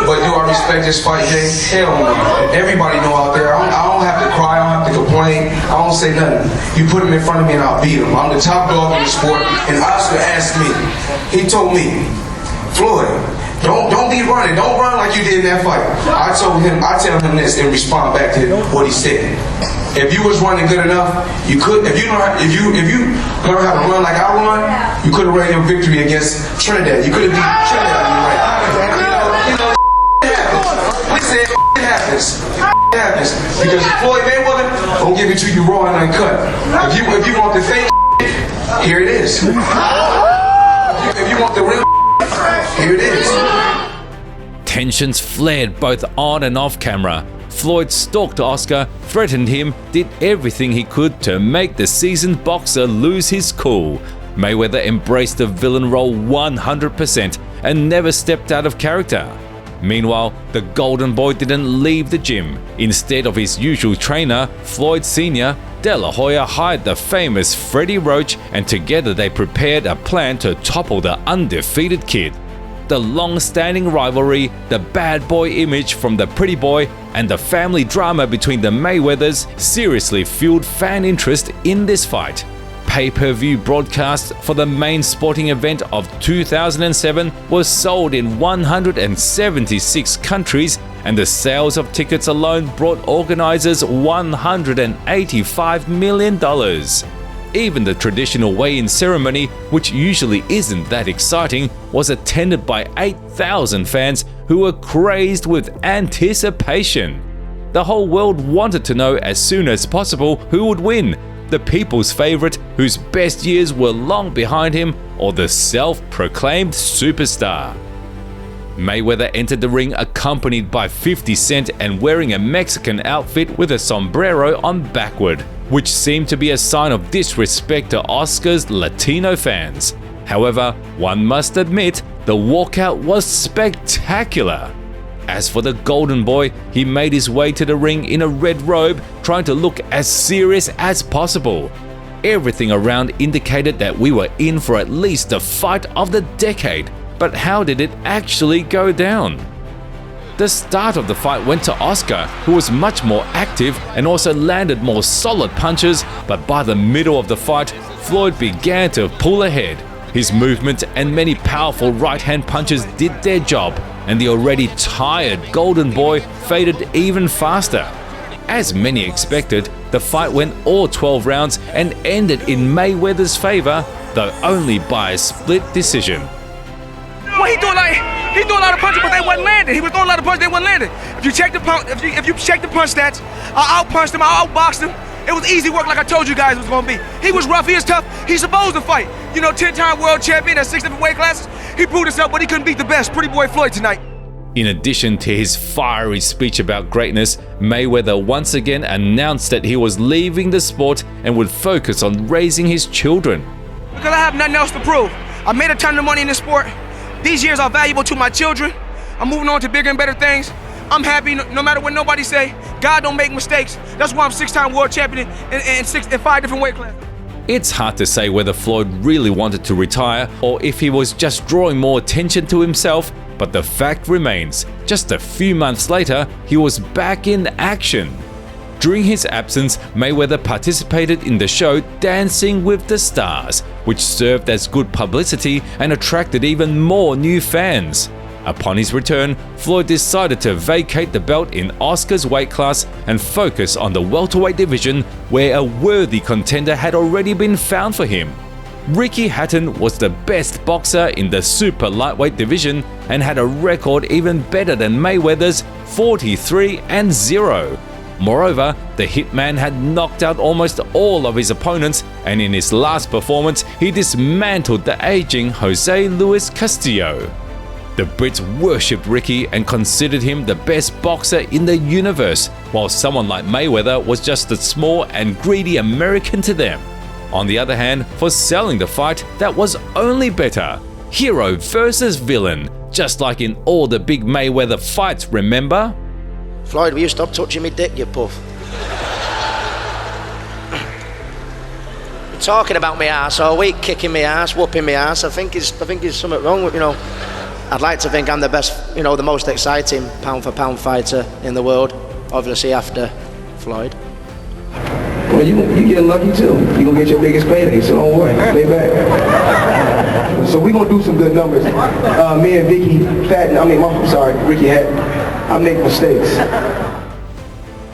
[SPEAKER 11] But do I respect this fight, Jay? Hell no. Everybody know out there. I don't have to cry. I don't have to complain. I don't say nothing. You put him in front of me and I'll beat him. I'm the top dog in the sport. And Oscar asked me. He told me, Floyd, Don't be running. Don't run like you did in that fight. I tell him this and respond back to what he said. If you was running good enough, you could. If you learn how to run like I run, you could have ran your victory against Trinidad. You could have beat Trinidad. We said it happens. It happens because Floyd Mayweather don't give it to you raw and uncut. If you want the fake, here it is. If you want the real, here it is.
[SPEAKER 6] Tensions flared both on and off camera. Floyd stalked Oscar, threatened him, did everything he could to make the seasoned boxer lose his cool. Mayweather embraced the villain role 100% and never stepped out of character. Meanwhile, the Golden Boy didn't leave the gym. Instead of his usual trainer, Floyd Sr., De La Hoya hired the famous Freddie Roach, and together they prepared a plan to topple the undefeated kid. The long-standing rivalry, the bad boy image from the pretty boy, and the family drama between the Mayweathers seriously fueled fan interest in this fight. Pay-per-view broadcast for the main sporting event of 2007 was sold in 176 countries, and the sales of tickets alone brought organizers $185 million. Even the traditional weigh-in ceremony, which usually isn't that exciting, was attended by 8,000 fans who were crazed with anticipation. The whole world wanted to know as soon as possible who would win, the people's favorite whose best years were long behind him, or the self-proclaimed superstar. Mayweather entered the ring accompanied by 50 Cent and wearing a Mexican outfit with a sombrero on backward, which seemed to be a sign of disrespect to Oscar's Latino fans. However, one must admit, the walkout was spectacular. As for the Golden Boy, he made his way to the ring in a red robe, trying to look as serious as possible. Everything around indicated that we were in for at least the fight of the decade, but how did it actually go down? The start of the fight went to Oscar, who was much more active and also landed more solid punches, but by the middle of the fight, Floyd began to pull ahead. His movement and many powerful right-hand punches did their job, and the already tired Golden Boy faded even faster. As many expected, the fight went all 12 rounds and ended in Mayweather's favor, though only by a split decision.
[SPEAKER 9] Well, he threw a lot of punches, but they wasn't landing. He was throwing a lot of punches, they wasn't landing. If you check the punch stats, I outpunched him, I outboxed him. It was easy work, like I told you guys it was gonna be. He was rough, he was tough. He's supposed to fight. 10-time world champion at 6 different weight classes. He proved himself, but he couldn't beat the best, pretty boy Floyd tonight.
[SPEAKER 6] In addition to his fiery speech about greatness, Mayweather once again announced that he was leaving the sport and would focus on raising his children.
[SPEAKER 9] Because I have nothing else to prove. I made a ton of money in this sport. These years are valuable to my children. I'm moving on to bigger and better things. I'm happy no matter what nobody say. God don't make mistakes. That's why I'm 6-time world champion in 5 different weight classes.
[SPEAKER 6] It's hard to say whether Floyd really wanted to retire or if he was just drawing more attention to himself, but the fact remains, just a few months later, he was back in action. During his absence, Mayweather participated in the show Dancing with the Stars, which served as good publicity and attracted even more new fans. Upon his return, Floyd decided to vacate the belt in Oscar's weight class and focus on the welterweight division, where a worthy contender had already been found for him. Ricky Hatton was the best boxer in the super lightweight division and had a record even better than Mayweather's 43-0. Moreover, the Hitman had knocked out almost all of his opponents, and in his last performance, he dismantled the aging Jose Luis Castillo. The Brits worshipped Ricky and considered him the best boxer in the universe, while someone like Mayweather was just a small and greedy American to them. On the other hand, for selling the fight, that was only better. Hero versus villain, just like in all the big Mayweather fights, remember?
[SPEAKER 19] Floyd, will you stop touching me dick, you puff? You're talking about me ass all week, kicking me ass, whooping me ass. I think there's something wrong with, I'd like to think I'm the best, the most exciting pound-for-pound fighter in the world, obviously after Floyd.
[SPEAKER 7] Well, you get lucky too. You're gonna get your biggest payday, so don't worry. Lay back.
[SPEAKER 20] numbers. So we're gonna do some good numbers. Me and Ricky Hatton. I make mistakes.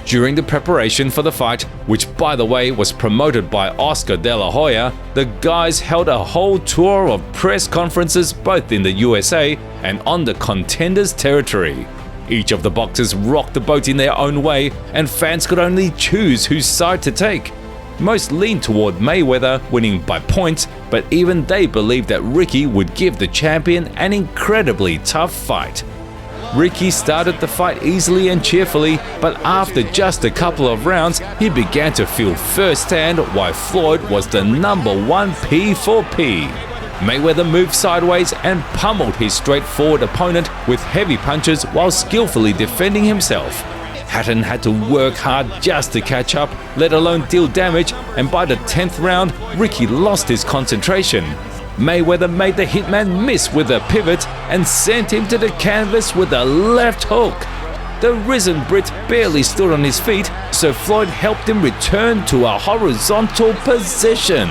[SPEAKER 6] During the preparation for the fight, which by the way was promoted by Oscar De La Hoya, the guys held a whole tour of press conferences both in the USA and on the contenders' territory. Each of the boxers rocked the boat in their own way, and fans could only choose whose side to take. Most leaned toward Mayweather winning by points, but even they believed that Ricky would give the champion an incredibly tough fight. Ricky started the fight easily and cheerfully, but after just a couple of rounds, he began to feel firsthand why Floyd was the #1 P4P. Mayweather moved sideways and pummeled his straightforward opponent with heavy punches while skillfully defending himself. Hatton had to work hard just to catch up, let alone deal damage, and by the 10th round, Ricky lost his concentration. Mayweather made the hitman miss with a pivot and sent him to the canvas with a left hook. The risen Brit barely stood on his feet, so Floyd helped him return to a horizontal position.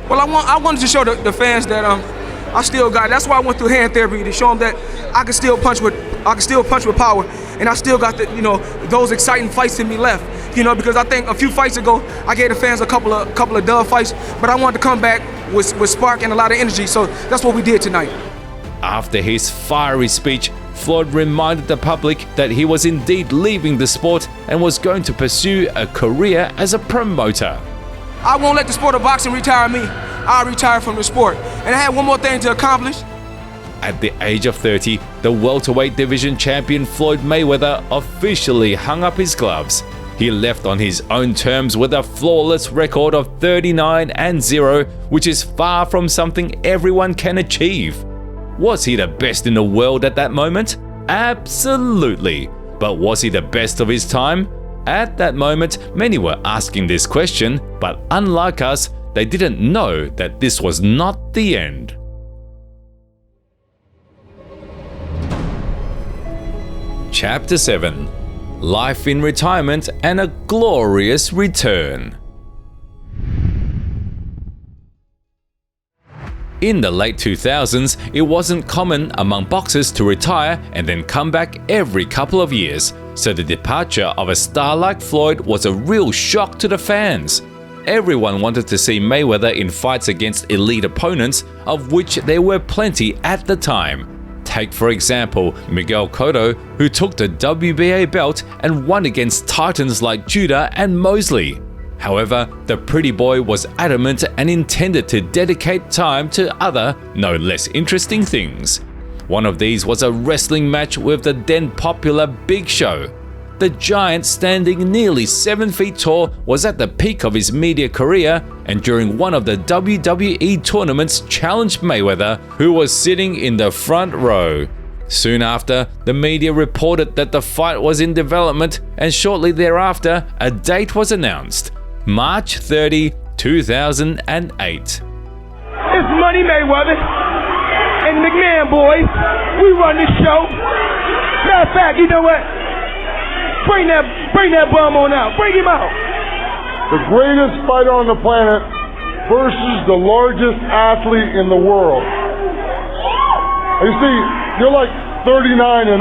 [SPEAKER 9] Well, I wanted to show the fans that I still got it. That's why I went through hand therapy, to show them that I can still punch with power, and I still got those exciting fights in me left. Because I think a few fights ago I gave the fans a couple of dub fights, but I wanted to come back with spark and a lot of energy. So that's what we did tonight.
[SPEAKER 6] After his fiery speech, Floyd reminded the public that he was indeed leaving the sport and was going to pursue a career as a promoter.
[SPEAKER 9] I won't let the sport of boxing retire me. I'll retire from the sport. And I had one more thing to accomplish.
[SPEAKER 6] At the age of 30, the welterweight division champion Floyd Mayweather officially hung up his gloves. He left on his own terms with a flawless record of 39-0, which is far from something everyone can achieve. Was he the best in the world at that moment? Absolutely. But was he the best of his time? At that moment, many were asking this question, but unlike us, they didn't know that this was not the end. Chapter 7: Life in Retirement and a Glorious Return. In the late 2000s, it wasn't common among boxers to retire and then come back every couple of years, so the departure of a star like Floyd was a real shock to the fans. Everyone wanted to see Mayweather in fights against elite opponents, of which there were plenty at the time. Take for example Miguel Cotto, who took the WBA belt and won against titans like Judah and Mosley. However, the pretty boy was adamant and intended to dedicate time to other, no less interesting things. One of these was a wrestling match with the then popular Big Show. The giant, standing nearly 7 feet tall, was at the peak of his media career, and during one of the WWE tournaments challenged Mayweather, who was sitting in the front row. Soon after, the media reported that the fight was in development, and shortly thereafter, a date was announced: March 30, 2008.
[SPEAKER 21] It's Money Mayweather and McMahon boys. We run this show. Matter of fact, you know what? Bring that bum on out. Bring him out.
[SPEAKER 22] The greatest fighter on the planet versus the largest athlete in the world. You see, you're like 39-0.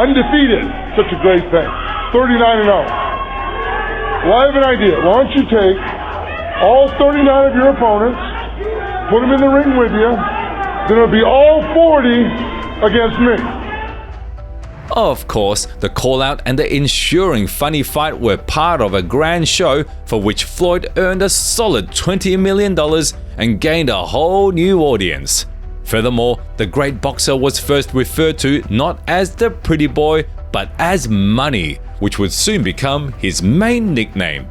[SPEAKER 22] Undefeated. Such a great thing. 39-0. Well, I have an idea. Why don't you take all 39 of your opponents, put them in the ring with you, then it'll be all 40 against me.
[SPEAKER 6] Of course, the call-out and the ensuing funny fight were part of a grand show for which Floyd earned a solid $20 million and gained a whole new audience. Furthermore, the great boxer was first referred to not as the pretty boy, but as Money, which would soon become his main nickname.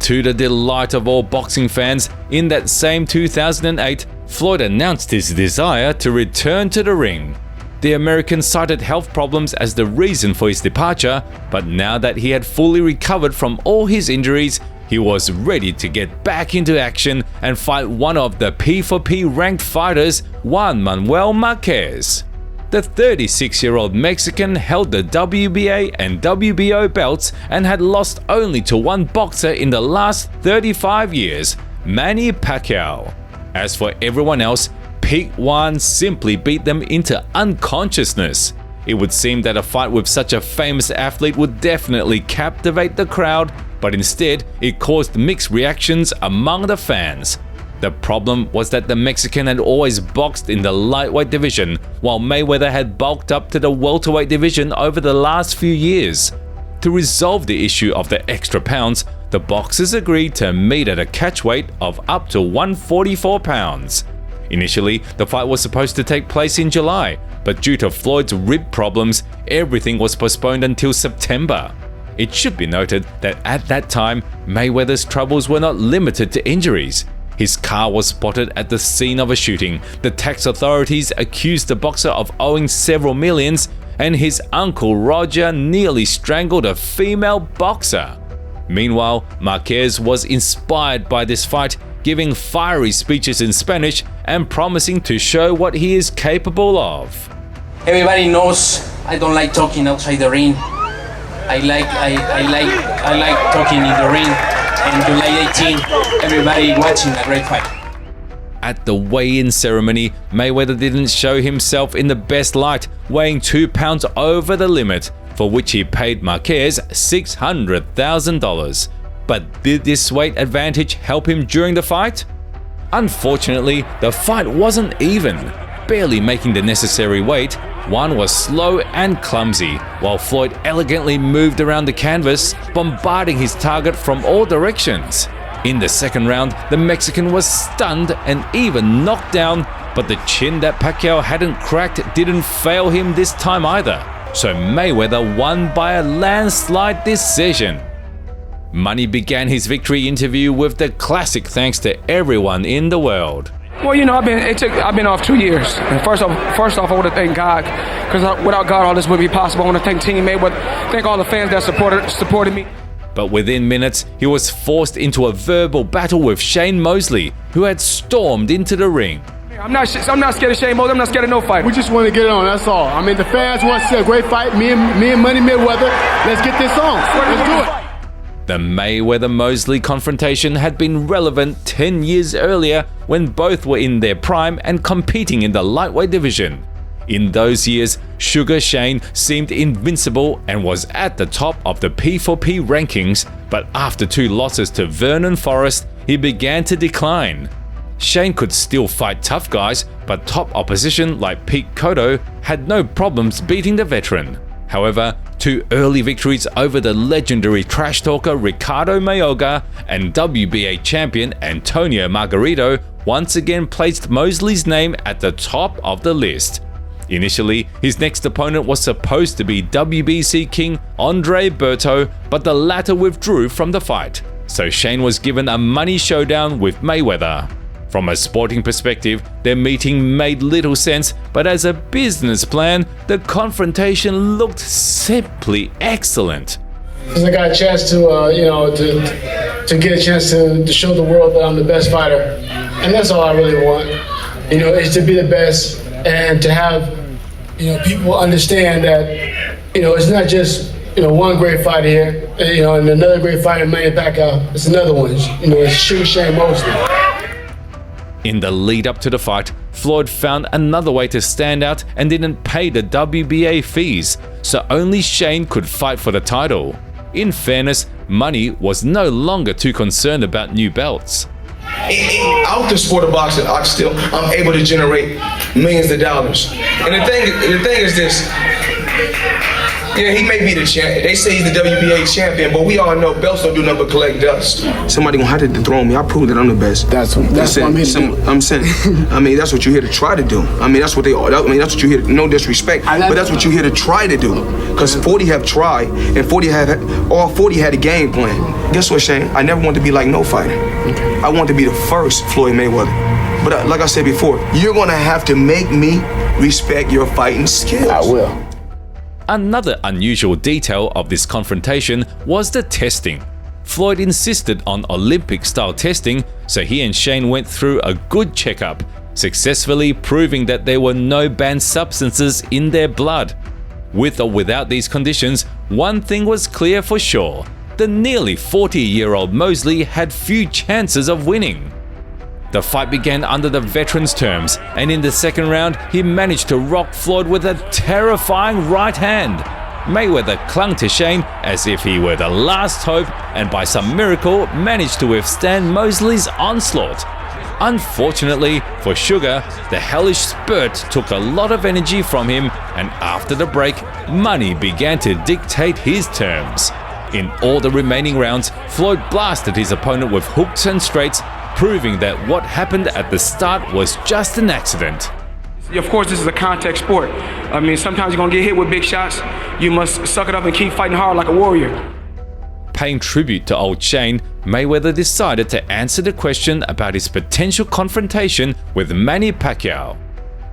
[SPEAKER 6] To the delight of all boxing fans, in that same 2008, Floyd announced his desire to return to the ring. The American cited health problems as the reason for his departure, but now that he had fully recovered from all his injuries, he was ready to get back into action and fight one of the P4P ranked fighters, Juan Manuel Marquez. The 36-year-old Mexican held the WBA and WBO belts and had lost only to one boxer in the last 35 years, Manny Pacquiao. As for everyone else, Peak One simply beat them into unconsciousness. It would seem that a fight with such a famous athlete would definitely captivate the crowd, but instead it caused mixed reactions among the fans. The problem was that the Mexican had always boxed in the lightweight division, while Mayweather had bulked up to the welterweight division over the last few years. To resolve the issue of the extra pounds, the boxers agreed to meet at a catchweight of up to 144 pounds. Initially, the fight was supposed to take place in July, but due to Floyd's rib problems, everything was postponed until September. It should be noted that at that time, Mayweather's troubles were not limited to injuries. His car was spotted at the scene of a shooting, the tax authorities accused the boxer of owing several millions, and his uncle Roger nearly strangled a female boxer. Meanwhile, Marquez was inspired by this fight, giving fiery speeches in Spanish and promising to show what he is capable of.
[SPEAKER 1] Everybody knows I don't like talking outside the ring. I like talking in the ring. And July 18, everybody watching a great fight.
[SPEAKER 6] At the weigh-in ceremony, Mayweather didn't show himself in the best light, weighing 2 pounds over the limit, for which he paid Marquez $600,000. But did this weight advantage help him during the fight? Unfortunately, the fight wasn't even. Barely making the necessary weight, one was slow and clumsy, while Floyd elegantly moved around the canvas, bombarding his target from all directions. In the second round, the Mexican was stunned and even knocked down, but the chin that Pacquiao hadn't cracked didn't fail him this time either, so Mayweather won by a landslide decision. Money began his victory interview with the classic thanks to everyone in the world.
[SPEAKER 3] Well, you know, I've been off 2 years. And first off, I want to thank God, because without God, all this wouldn't be possible. I want to thank Team Mayweather, thank all the fans that supported me.
[SPEAKER 6] But within minutes, he was forced into a verbal battle with Shane Mosley, who had stormed into the ring.
[SPEAKER 3] I'm not scared of Shane Mosley. I'm not scared of no fight.
[SPEAKER 22] We just want to get it on. That's all. I mean, the fans want to see a great fight. Me and Money Mayweather. Let's get this on. Let's do it.
[SPEAKER 6] The Mayweather-Mosley confrontation had been relevant 10 years earlier when both were in their prime and competing in the lightweight division. In those years, Sugar Shane seemed invincible and was at the top of the P4P rankings, but after 2 losses to Vernon Forrest, he began to decline. Shane could still fight tough guys, but top opposition like Pete Cotto had no problems beating the veteran. However, 2 early victories over the legendary trash talker Ricardo Mayorga and WBA champion Antonio Margarito once again placed Mosley's name at the top of the list. Initially, his next opponent was supposed to be WBC king Andre Berto, but the latter withdrew from the fight, so Shane was given a money showdown with Mayweather. From a sporting perspective, their meeting made little sense, but as a business plan, the confrontation looked simply excellent.
[SPEAKER 21] Because I got a chance to get a chance to show the world that I'm the best fighter, and that's all I really want. Is to be the best and to have people understand that it's not just one great fighter here, and another great fighter, Manny Pacquiao. It's another one. It's Sugar Shane Mosley.
[SPEAKER 6] In the lead up to the fight, Floyd found another way to stand out and didn't pay the WBA fees, so only Shane could fight for the title. In fairness, Money was no longer too concerned about new belts.
[SPEAKER 11] Out the sport of boxing, I'm able to generate millions of dollars. And the thing is this. Yeah, he may be the champ. They say he's the WBA champion, but we all know belts don't do nothing but collect dust. Somebody gonna have to dethrone me. I prove that I'm the best. That's what I'm saying. I mean, that's what you're here to try to do. I mean, that's what you're here to, no disrespect, but that's what you're here to try to do. Because 40 have tried, and 40 had a game plan. Guess what, Shane? I never want to be like no fighter. I want to be the first Floyd Mayweather. But like I said before, you're gonna have to make me respect your fighting skills. I will.
[SPEAKER 6] Another unusual detail of this confrontation was the testing. Floyd insisted on Olympic-style testing, so he and Shane went through a good checkup, successfully proving that there were no banned substances in their blood. With or without these conditions, one thing was clear for sure: the nearly 40-year-old Mosley had few chances of winning. The fight began under the veteran's terms, and in the second round, he managed to rock Floyd with a terrifying right hand. Mayweather clung to Shane as if he were the last hope, and by some miracle managed to withstand Mosley's onslaught. Unfortunately for Sugar, the hellish spurt took a lot of energy from him, and after the break, money began to dictate his terms. In all the remaining rounds, Floyd blasted his opponent with hooks and straights, proving that what happened at the start was just an accident.
[SPEAKER 3] Of course, this is a contact sport. I mean, sometimes you're going to get hit with big shots. You must suck it up and keep fighting hard like a warrior.
[SPEAKER 6] Paying tribute to old Shane, Mayweather decided to answer the question about his potential confrontation with Manny Pacquiao.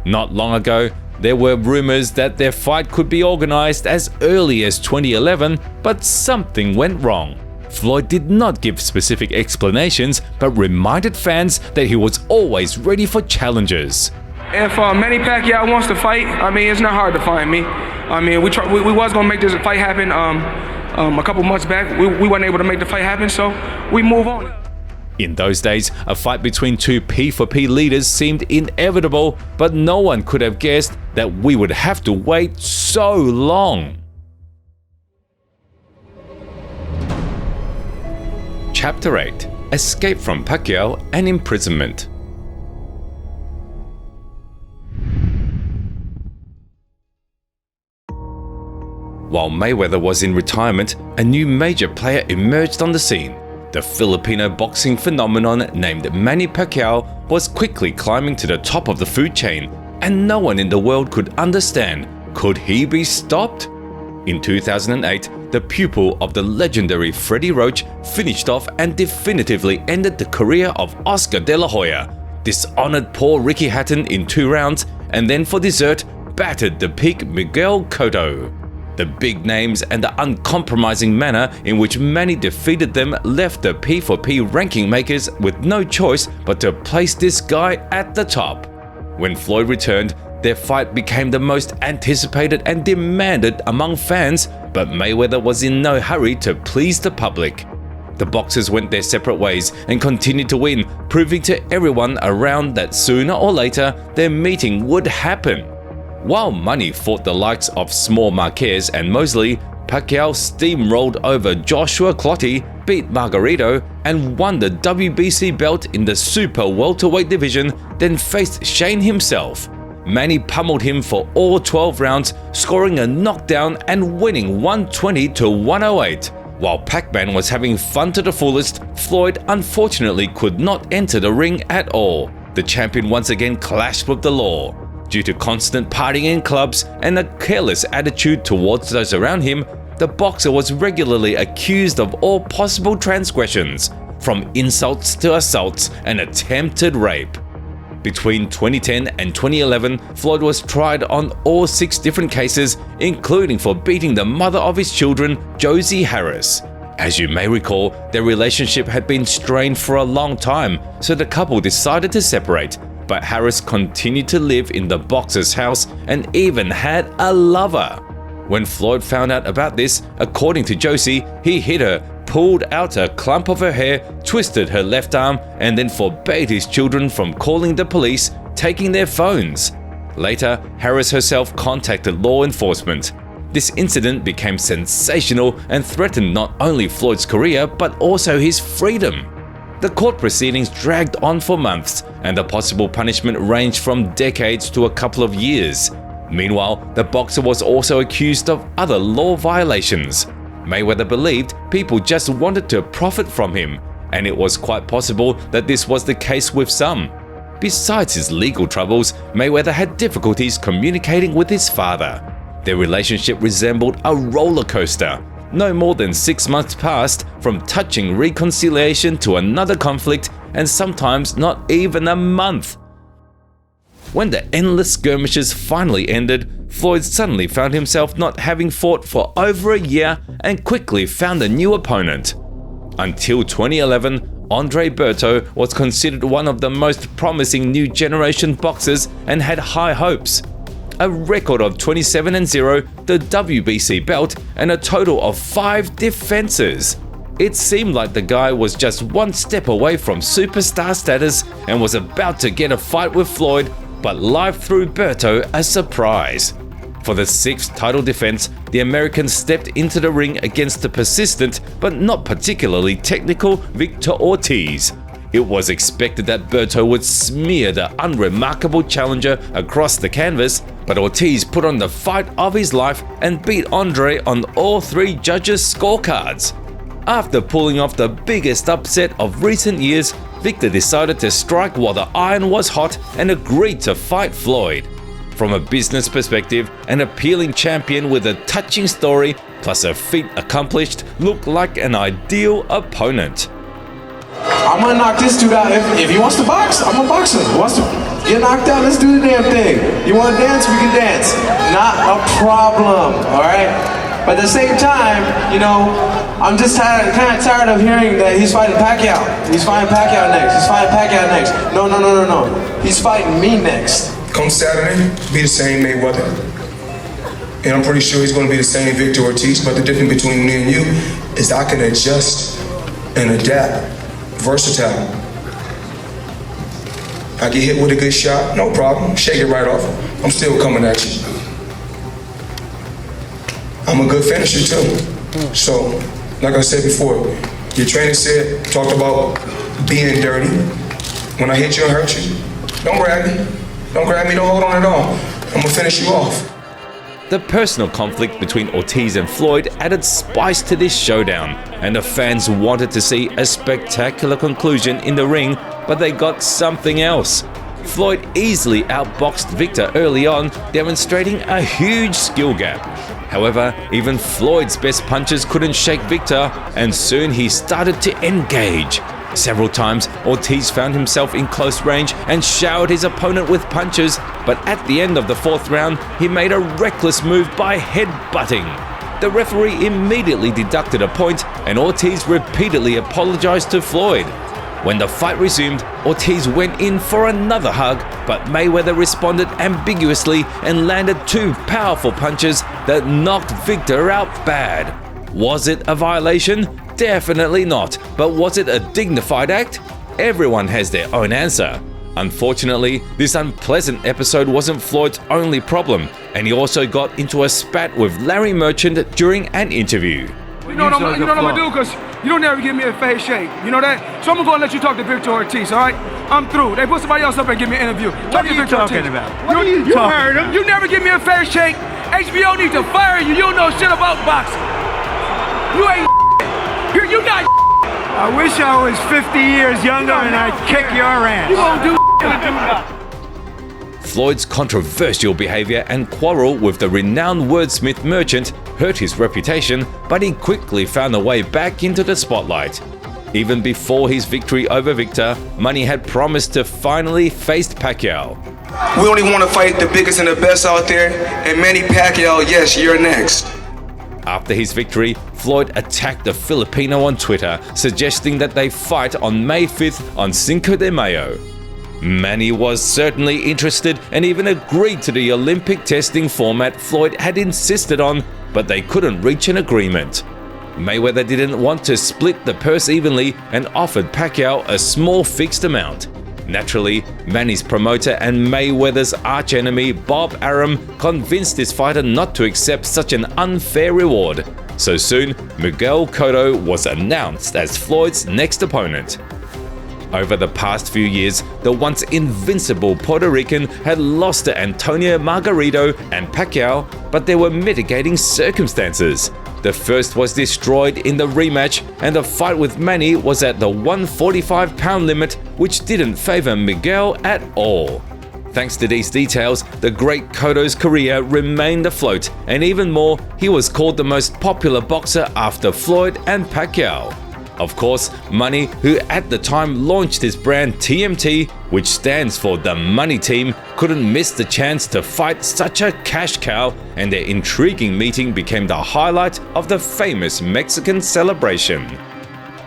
[SPEAKER 6] Not long ago, there were rumors that their fight could be organized as early as 2011, but something went wrong. Floyd did not give specific explanations, but reminded fans that he was always ready for challenges.
[SPEAKER 3] If Manny Pacquiao wants to fight, I mean, it's not hard to find me. I mean, we was gonna make this fight happen a couple months back. We weren't able to make the fight happen, so we move on.
[SPEAKER 6] In those days, a fight between two P4P leaders seemed inevitable, but no one could have guessed that we would have to wait so long. Chapter 8: Escape from Pacquiao and Imprisonment. While Mayweather was in retirement, a new major player emerged on the scene. The Filipino boxing phenomenon named Manny Pacquiao was quickly climbing to the top of the food chain, and no one in the world could understand, could he be stopped? In 2008, the pupil of the legendary Freddie Roach finished off and definitively ended the career of Oscar De La Hoya, dishonored poor Ricky Hatton in 2 rounds, and then for dessert, battered the peak Miguel Cotto. The big names and the uncompromising manner in which Manny defeated them left the P4P ranking makers with no choice but to place this guy at the top. When Floyd returned, their fight became the most anticipated and demanded among fans, but Mayweather was in no hurry to please the public. The boxers went their separate ways and continued to win, proving to everyone around that sooner or later their meeting would happen. While Manny fought the likes of Small Marquez and Mosley, Pacquiao steamrolled over Joshua Clottey, beat Margarito, and won the WBC belt in the super welterweight division, then faced Shane himself. Manny pummeled him for all 12 rounds, scoring a knockdown and winning 120-108. While Pac-Man was having fun to the fullest, Floyd unfortunately could not enter the ring at all. The champion once again clashed with the law. Due to constant partying in clubs and a careless attitude towards those around him, the boxer was regularly accused of all possible transgressions, from insults to assaults and attempted rape. Between 2010 and 2011, Floyd was tried on all 6 different cases, including for beating the mother of his children, Josie Harris. As you may recall, their relationship had been strained for a long time, so the couple decided to separate. But Harris continued to live in the boxer's house and even had a lover. When Floyd found out about this, according to Josie, he hit her, pulled out a clump of her hair, twisted her left arm, and then forbade his children from calling the police, taking their phones. Later, Harris herself contacted law enforcement. This incident became sensational and threatened not only Floyd's career but also his freedom. The court proceedings dragged on for months, and the possible punishment ranged from decades to a couple of years. Meanwhile, the boxer was also accused of other law violations. Mayweather believed people just wanted to profit from him, and it was quite possible that this was the case with some. Besides his legal troubles, Mayweather had difficulties communicating with his father. Their relationship resembled a roller coaster. No more than 6 months passed from touching reconciliation to another conflict, and sometimes not even a month. When the endless skirmishes finally ended, Floyd suddenly found himself not having fought for over a year and quickly found a new opponent. Until 2011, Andre Berto was considered one of the most promising new generation boxers and had high hopes. A record of 27-0, the WBC belt, and a total of 5 defenses. It seemed like the guy was just one step away from superstar status and was about to get a fight with Floyd, but life threw Berto a surprise. For the 6th title defense, the American stepped into the ring against the persistent but not particularly technical Victor Ortiz. It was expected that Berto would smear the unremarkable challenger across the canvas, but Ortiz put on the fight of his life and beat Andre on all 3 judges' scorecards. After pulling off the biggest upset of recent years, Victor decided to strike while the iron was hot and agreed to fight Floyd. From a business perspective, an appealing champion with a touching story plus a feat accomplished looked like an ideal opponent.
[SPEAKER 11] I'm gonna knock this dude out. If he wants to box, I'm gonna box him. He wants to get knocked out, let's do the damn thing. You wanna dance, we can dance. Not a problem, all right? But at the same time, you know, I'm just kind of tired of hearing that he's fighting Pacquiao. He's fighting Pacquiao next. He's fighting Pacquiao next. No. He's fighting me next.
[SPEAKER 9] Come Saturday, be the same Mayweather. And I'm pretty sure he's going to be the same Victor Ortiz, but the difference between me and you is I can adjust and adapt. Versatile. I get hit with a good shot, no problem. Shake it right off. I'm still coming at you. I'm a good finisher too. So, like I said before, your trainer talked about being dirty. When I hit you and hurt you, don't grab me. Don't grab me, don't hold on at all. I'm gonna finish you off.
[SPEAKER 6] The personal conflict between Ortiz and Floyd added spice to this showdown, and the fans wanted to see a spectacular conclusion in the ring, but they got something else. Floyd easily outboxed Victor early on, demonstrating a huge skill gap. However, even Floyd's best punches couldn't shake Victor, and soon he started to engage. Several times, Ortiz found himself in close range and showered his opponent with punches, but at the end of the 4th round, he made a reckless move by headbutting. The referee immediately deducted a point, and Ortiz repeatedly apologized to Floyd. When the fight resumed, Ortiz went in for another hug, but Mayweather responded ambiguously and landed 2 powerful punches that knocked Victor out bad. Was it a violation? Definitely not, but was it a dignified act? Everyone has their own answer. Unfortunately, this unpleasant episode wasn't Floyd's only problem, and he also got into a spat with Larry Merchant during an interview.
[SPEAKER 3] You know what I'm gonna do, because you don't ever give me a face shake. You know that? So I'm gonna let you talk to Victor Ortiz, all right? I'm through. They put somebody else up and give me an interview.
[SPEAKER 17] What are you talking about?
[SPEAKER 3] What are you heard him. You never give me a face shake. HBO needs to fire you. You don't know shit about boxing. You ain't you not
[SPEAKER 17] I wish I was 50 years younger and I'd kick your ass.
[SPEAKER 3] You won't do
[SPEAKER 6] Floyd's controversial behavior and quarrel with the renowned wordsmith Merchant hurt his reputation, but he quickly found a way back into the spotlight. Even before his victory over Victor, Manny had promised to finally face Pacquiao.
[SPEAKER 9] We only want to fight the biggest and the best out there, and Manny Pacquiao, yes, you're next.
[SPEAKER 6] After his victory, Floyd attacked the Filipino on Twitter, suggesting that they fight on May 5th on Cinco de Mayo. Manny was certainly interested and even agreed to the Olympic testing format Floyd had insisted on, but they couldn't reach an agreement. Mayweather didn't want to split the purse evenly and offered Pacquiao a small fixed amount. Naturally, Manny's promoter and Mayweather's archenemy Bob Arum convinced his fighter not to accept such an unfair reward. So soon, Miguel Cotto was announced as Floyd's next opponent. Over the past few years, the once invincible Puerto Rican had lost to Antonio Margarito and Pacquiao, but there were mitigating circumstances. The first was destroyed in the rematch, and the fight with Manny was at the 145-pound limit, which didn't favor Miguel at all. Thanks to these details, the great Cotto's career remained afloat, and even more, he was called the most popular boxer after Floyd and Pacquiao. Of course, Manny, who at the time launched his brand TMT, which stands for the Money Team, couldn't miss the chance to fight such a cash cow, and their intriguing meeting became the highlight of the famous Mexican celebration.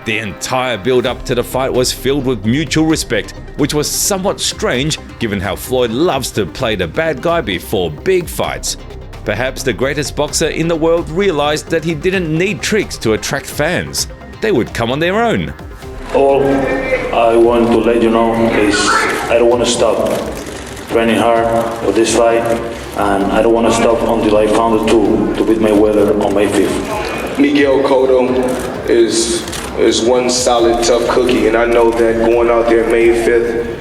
[SPEAKER 6] The entire build-up to the fight was filled with mutual respect, which was somewhat strange given how Floyd loves to play the bad guy before big fights. Perhaps the greatest boxer in the world realized that he didn't need tricks to attract fans. they would come on their own.
[SPEAKER 4] All I want to let you know is I don't want to stop training hard for this fight, and I don't want to stop until I found the tool to beat Mayweather on May 5th.
[SPEAKER 9] Miguel Cotto is one solid, tough cookie, and I know that going out there May 5th,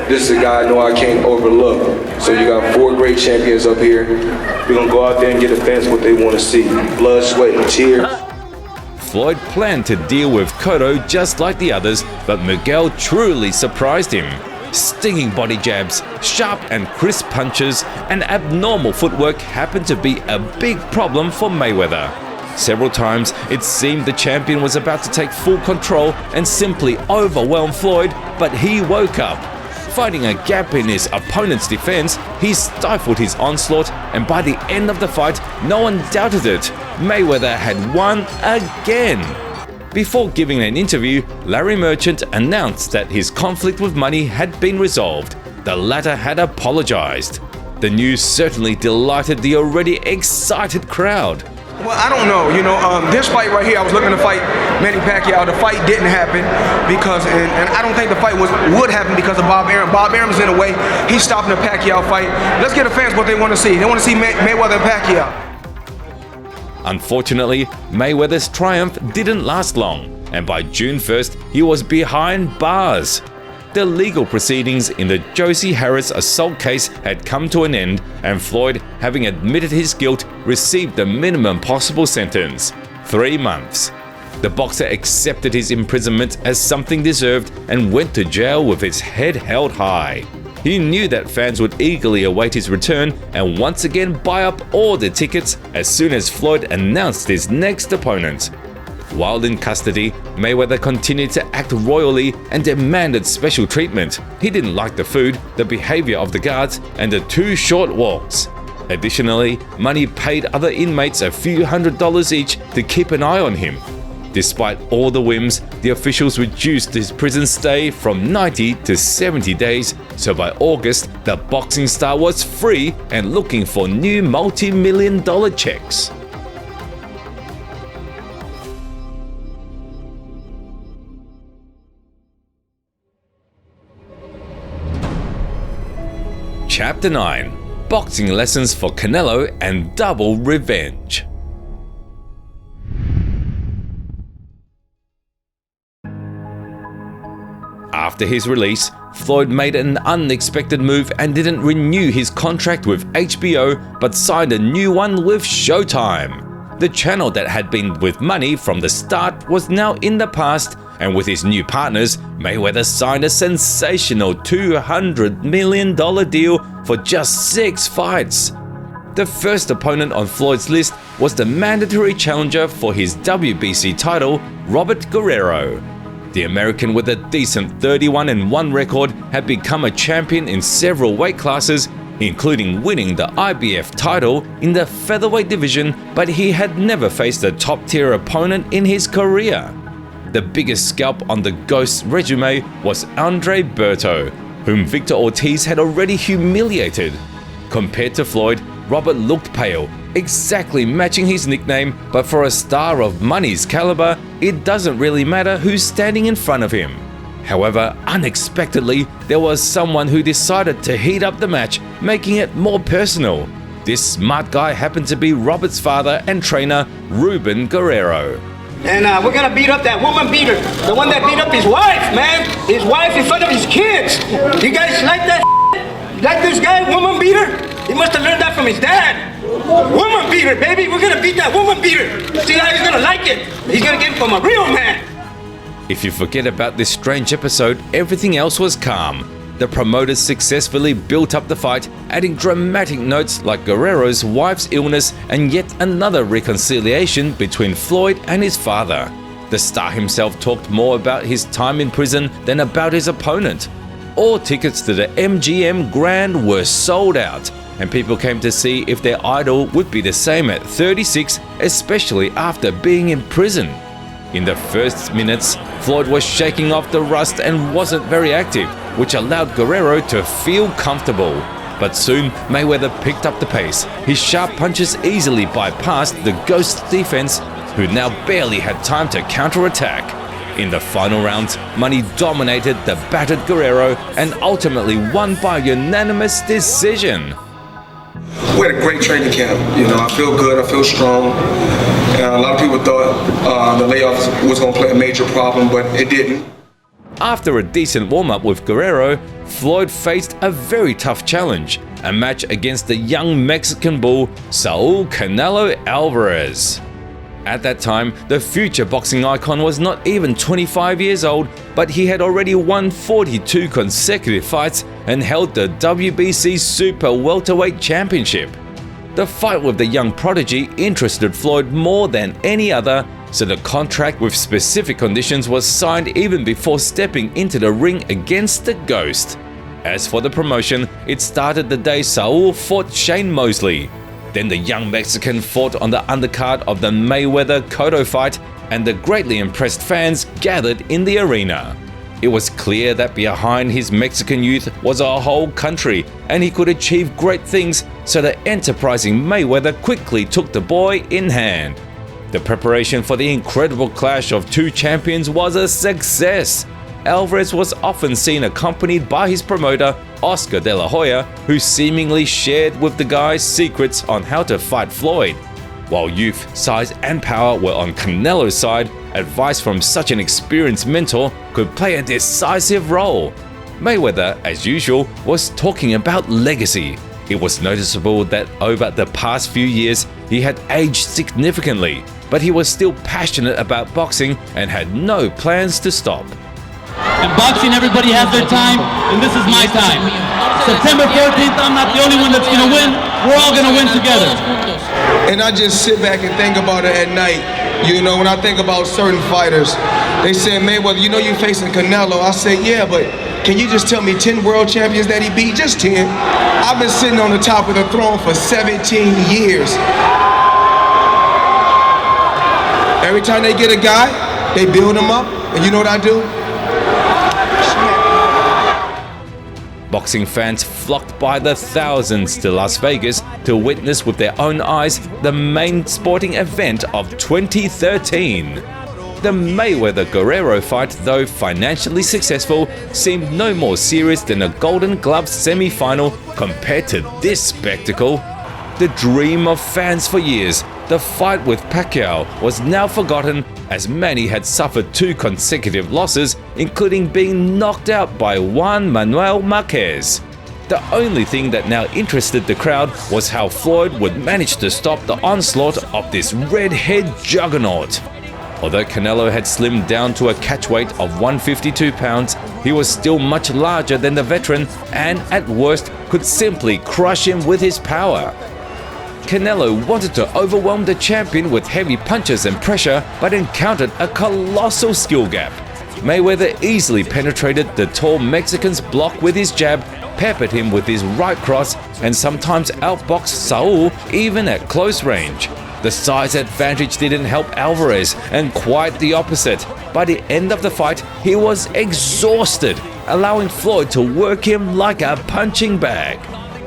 [SPEAKER 9] this is a guy I know I can't overlook. So you got 4 great champions up here. We're gonna go out there and get the fans what they want to see. Blood, sweat, and tears.
[SPEAKER 6] Floyd planned to deal with Cotto just like the others, but Miguel truly surprised him. Stinging body jabs, sharp and crisp punches, and abnormal footwork happened to be a big problem for Mayweather. Several times, it seemed the champion was about to take full control and simply overwhelm Floyd, but he woke up. Finding a gap in his opponent's defense, he stifled his onslaught, and by the end of the fight, no one doubted it. Mayweather had won again. Before giving an interview, Larry Merchant announced that his conflict with Manny had been resolved. The latter had apologized. The news certainly delighted the already excited crowd.
[SPEAKER 9] Well, I don't know. This fight right here, I was looking to fight Manny Pacquiao. The fight didn't happen because, and I don't think the fight would happen because of Bob Arum. Bob Arum's in the way. He's stopping the Pacquiao fight. Let's get the fans what they want to see. They want to see Mayweather and Pacquiao.
[SPEAKER 6] Unfortunately, Mayweather's triumph didn't last long, and by June 1st, he was behind bars. The legal proceedings in the Josie Harris assault case had come to an end, and Floyd, having admitted his guilt, received the minimum possible sentence, 3 months. The boxer accepted his imprisonment as something deserved and went to jail with his head held high. He knew that fans would eagerly await his return and once again buy up all the tickets as soon as Floyd announced his next opponent. While in custody, Mayweather continued to act royally and demanded special treatment. He didn't like the food, the behavior of the guards, and the 2 short walks. Additionally, Manny paid other inmates a few $100s each to keep an eye on him. Despite all the whims, the officials reduced his prison stay from 90 to 70 days, so by August, the boxing star was free and looking for new multi-million-dollar checks. Chapter 9: Boxing Lessons for Canelo and Double Revenge. After his release, Floyd made an unexpected move and didn't renew his contract with HBO, but signed a new one with Showtime. The channel that had been with Manny from the start was now in the past, and with his new partners, Mayweather signed a sensational $200 million deal for just 6 fights. The first opponent on Floyd's list was the mandatory challenger for his WBC title, Robert Guerrero. The American with a decent 31-1 record had become a champion in several weight classes, including winning the IBF title in the featherweight division, but he had never faced a top-tier opponent in his career. The biggest scalp on the Ghost's resume was Andre Berto, whom Victor Ortiz had already humiliated. Compared to Floyd, Robert looked pale, exactly matching his nickname, but for a star of Manny's caliber, it doesn't really matter who's standing in front of him. However, unexpectedly, there was someone who decided to heat up the match, making it more personal. This smart guy happened to be Robert's father and trainer, Ruben Guerrero.
[SPEAKER 5] And we're gonna beat up that woman beater, the one that beat up his wife, man. His wife in front of his kids. You guys like that? Like this guy, woman beater? He must have learned that from his dad. Woman beater, baby. We're gonna beat that woman beater. See how he's gonna like it. He's gonna get it from a real man.
[SPEAKER 6] If you forget about this strange episode, everything else was calm. The promoters successfully built up the fight, adding dramatic notes like Guerrero's wife's illness and yet another reconciliation between Floyd and his father. The star himself talked more about his time in prison than about his opponent. All tickets to the MGM Grand were sold out, and people came to see if their idol would be the same at 36, especially after being in prison. In the first minutes, Floyd was shaking off the rust and wasn't very active, which allowed Guerrero to feel comfortable. But soon, Mayweather picked up the pace. His sharp punches easily bypassed the Ghost's defense, who now barely had time to counterattack. In the final rounds, Manny dominated the battered Guerrero and ultimately won by unanimous decision.
[SPEAKER 9] We had a great training camp. I feel good, I feel strong. A lot of people thought the layoffs was going to play a major problem, but it didn't.
[SPEAKER 6] After a decent warm-up with Guerrero, Floyd faced a very tough challenge, a match against the young Mexican bull Saul Canelo Alvarez. At that time, the future boxing icon was not even 25 years old, but he had already won 42 consecutive fights and held the WBC Super Welterweight Championship. The fight with the young prodigy interested Floyd more than any other, so the contract with specific conditions was signed even before stepping into the ring against the Ghost. As for the promotion, it started the day Saul fought Shane Mosley. Then the young Mexican fought on the undercard of the Mayweather-Cotto fight, and the greatly impressed fans gathered in the arena. It was clear that behind his Mexican youth was a whole country, and he could achieve great things, so the enterprising Mayweather quickly took the boy in hand. The preparation for the incredible clash of two champions was a success. Alvarez was often seen accompanied by his promoter, Oscar De La Hoya, who seemingly shared with the guy secrets on how to fight Floyd. While youth, size and power were on Canelo's side, advice from such an experienced mentor could play a decisive role. Mayweather, as usual, was talking about legacy. It was noticeable that over the past few years he had aged significantly, but he was still passionate about boxing and had no plans to stop.
[SPEAKER 8] In boxing, everybody has their time, and this is my time. September 14th, I'm not the only one that's going to win. We're all going to win together.
[SPEAKER 9] And I just sit back and think about it at night. When I think about certain fighters, they say, Mayweather, you're facing Canelo. I say, yeah, but can you just tell me 10 world champions that he beat? Just 10. I've been sitting on the top of the throne for 17 years. Every time they get a guy, they build him up, and you know what I do?
[SPEAKER 6] Boxing fans flocked by the thousands to Las Vegas to witness with their own eyes the main sporting event of 2013. The Mayweather-Guerrero fight, though financially successful, seemed no more serious than a Golden Glove semi-final compared to this spectacle. The dream of fans for years, the fight with Pacquiao was now forgotten as Manny had suffered 2 consecutive losses, including being knocked out by Juan Manuel Marquez. The only thing that now interested the crowd was how Floyd would manage to stop the onslaught of this redhead juggernaut. Although Canelo had slimmed down to a catch weight of 152 pounds, he was still much larger than the veteran and at worst could simply crush him with his power. Canelo wanted to overwhelm the champion with heavy punches and pressure, but encountered a colossal skill gap. Mayweather easily penetrated the tall Mexican's block with his jab, peppered him with his right cross, and sometimes outboxed Saul even at close range. The size advantage didn't help Alvarez, and quite the opposite. By the end of the fight, he was exhausted, allowing Floyd to work him like a punching bag.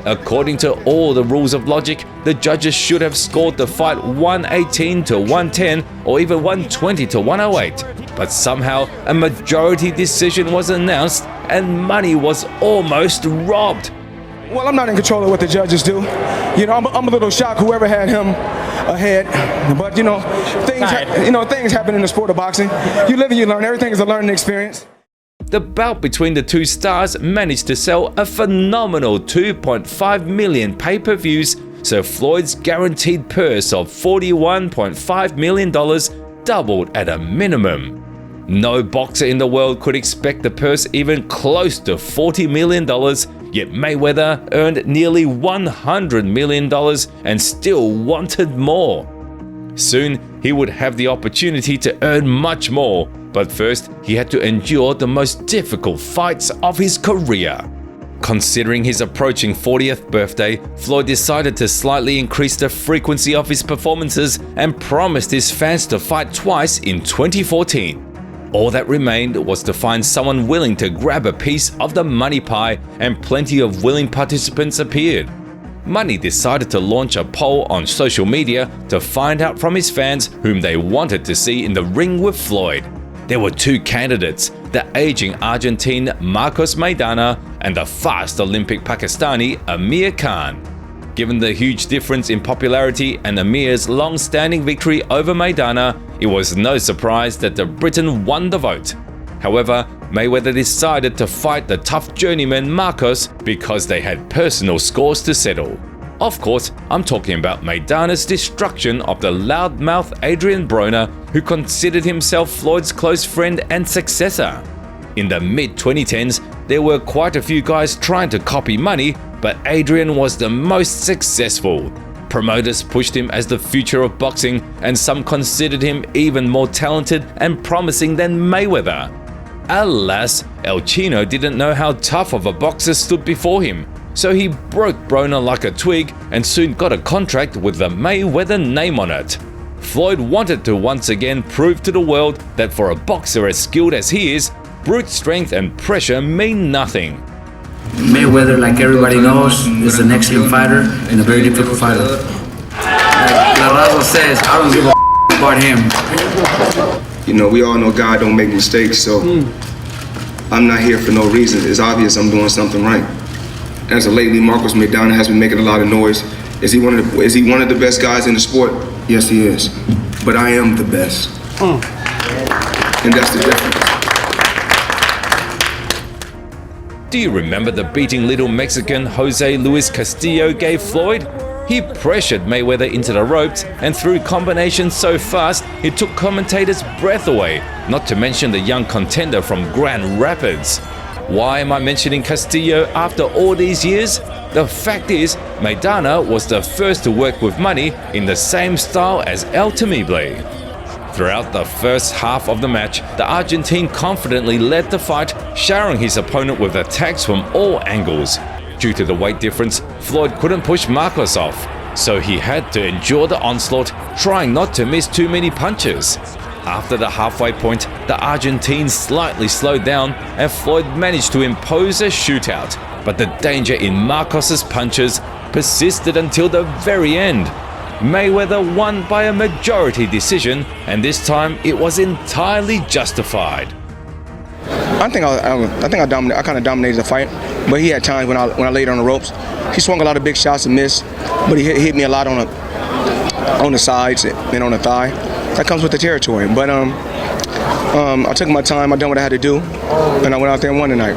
[SPEAKER 6] According to all the rules of logic, the judges should have scored the fight 118 to 110 or even 120 to 108. But somehow a majority decision was announced and money was almost robbed.
[SPEAKER 9] Well, I'm not in control of what the judges do. I'm a little shocked whoever had him ahead. But things happen in the sport of boxing. You live and you learn. Everything is a learning experience.
[SPEAKER 6] The bout between the two stars managed to sell a phenomenal 2.5 million pay-per-views, so Floyd's guaranteed purse of $41.5 million doubled at a minimum. No boxer in the world could expect the purse even close to $40 million, yet Mayweather earned nearly $100 million and still wanted more. Soon, he would have the opportunity to earn much more, but first he had to endure the most difficult fights of his career. Considering his approaching 40th birthday, Floyd decided to slightly increase the frequency of his performances and promised his fans to fight twice in 2014. All that remained was to find someone willing to grab a piece of the money pie, and plenty of willing participants appeared. Manny decided to launch a poll on social media to find out from his fans whom they wanted to see in the ring with Floyd. There were two candidates, the aging Argentine Marcos Maidana and the fast Olympic Pakistani Amir Khan. Given the huge difference in popularity and Amir's long-standing victory over Maidana, it was no surprise that the Briton won the vote. However, Mayweather decided to fight the tough journeyman Marcos because they had personal scores to settle. Of course, I'm talking about Maidana's destruction of the loudmouth Adrian Broner, who considered himself Floyd's close friend and successor. In the mid-2010s, there were quite a few guys trying to copy Manny, but Adrian was the most successful. Promoters pushed him as the future of boxing, and some considered him even more talented and promising than Mayweather. Alas, El Chino didn't know how tough of a boxer stood before him, so he broke Broner like a twig and soon got a contract with the Mayweather name on it. Floyd wanted to once again prove to the world that for a boxer as skilled as he is, brute strength and pressure mean nothing.
[SPEAKER 10] Mayweather, like everybody knows, is an excellent fighter and a very difficult fighter. Like La Raza says, I don't give a about him.
[SPEAKER 20] You know, we all know God don't make mistakes, so I'm not here for no reason. It's obvious I'm doing something right. As of lately, Marcos Maidana has been making a lot of noise. Is he one of the best guys in the sport? Yes, he is. But I am the best. And that's the difference.
[SPEAKER 6] Do you remember the beating little Mexican Jose Luis Castillo gave Floyd? He pressured Mayweather into the ropes and threw combinations so fast it took commentators' breath away, not to mention the young contender from Grand Rapids. Why am I mentioning Castillo after all these years? The fact is, Maidana was the first to work with Manny in the same style as El Temible. Throughout the first half of the match, the Argentine confidently led the fight, showering his opponent with attacks from all angles. Due to the weight difference, Floyd couldn't push Marcos off, so he had to endure the onslaught, trying not to miss too many punches. After the halfway point, the Argentine slightly slowed down and Floyd managed to impose a shootout, but the danger in Marcos's punches persisted until the very end. Mayweather won by a majority decision, and this time it was entirely justified.
[SPEAKER 20] I think I kind of dominated the fight, but he had times when I laid on the ropes. He swung a lot of big shots and missed, but he hit me a lot on the sides and on the thigh. That comes with the territory. But I took my time, I done what I had to do, and I went out there and won tonight.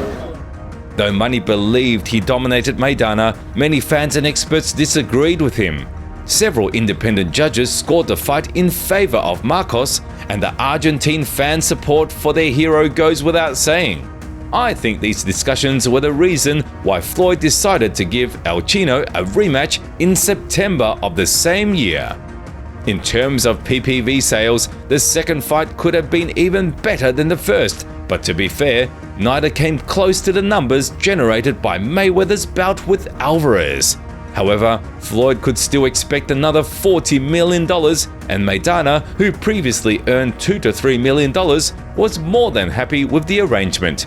[SPEAKER 6] Though Manny believed he dominated Maidana, many fans and experts disagreed with him. Several independent judges scored the fight in favor of Marcos, and the Argentine fan support for their hero goes without saying. I think these discussions were the reason why Floyd decided to give El Chino a rematch in September of the same year. In terms of PPV sales, the second fight could have been even better than the first, but to be fair, neither came close to the numbers generated by Mayweather's bout with Alvarez. However, Floyd could still expect another $40 million, and Maidana, who previously earned $2 to $3 million, was more than happy with the arrangement.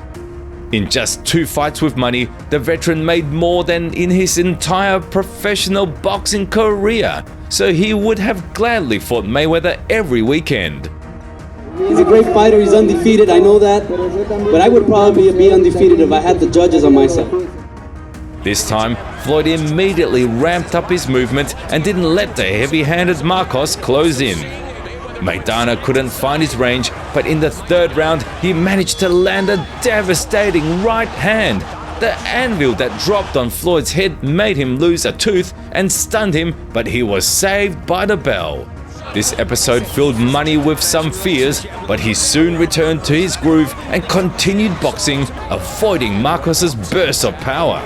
[SPEAKER 6] In just 2 fights with Manny, the veteran made more than in his entire professional boxing career, so he would have gladly fought Mayweather every weekend.
[SPEAKER 12] He's a great fighter, he's undefeated, I know that, but I would probably be undefeated if I had the judges on my side.
[SPEAKER 6] This time, Floyd immediately ramped up his movement and didn't let the heavy-handed Marcos close in. Maidana couldn't find his range, but in the third round, he managed to land a devastating right hand. The anvil that dropped on Floyd's head made him lose a tooth and stunned him, but he was saved by the bell. This episode filled Manny with some fears, but he soon returned to his groove and continued boxing, avoiding Marcos's burst of power.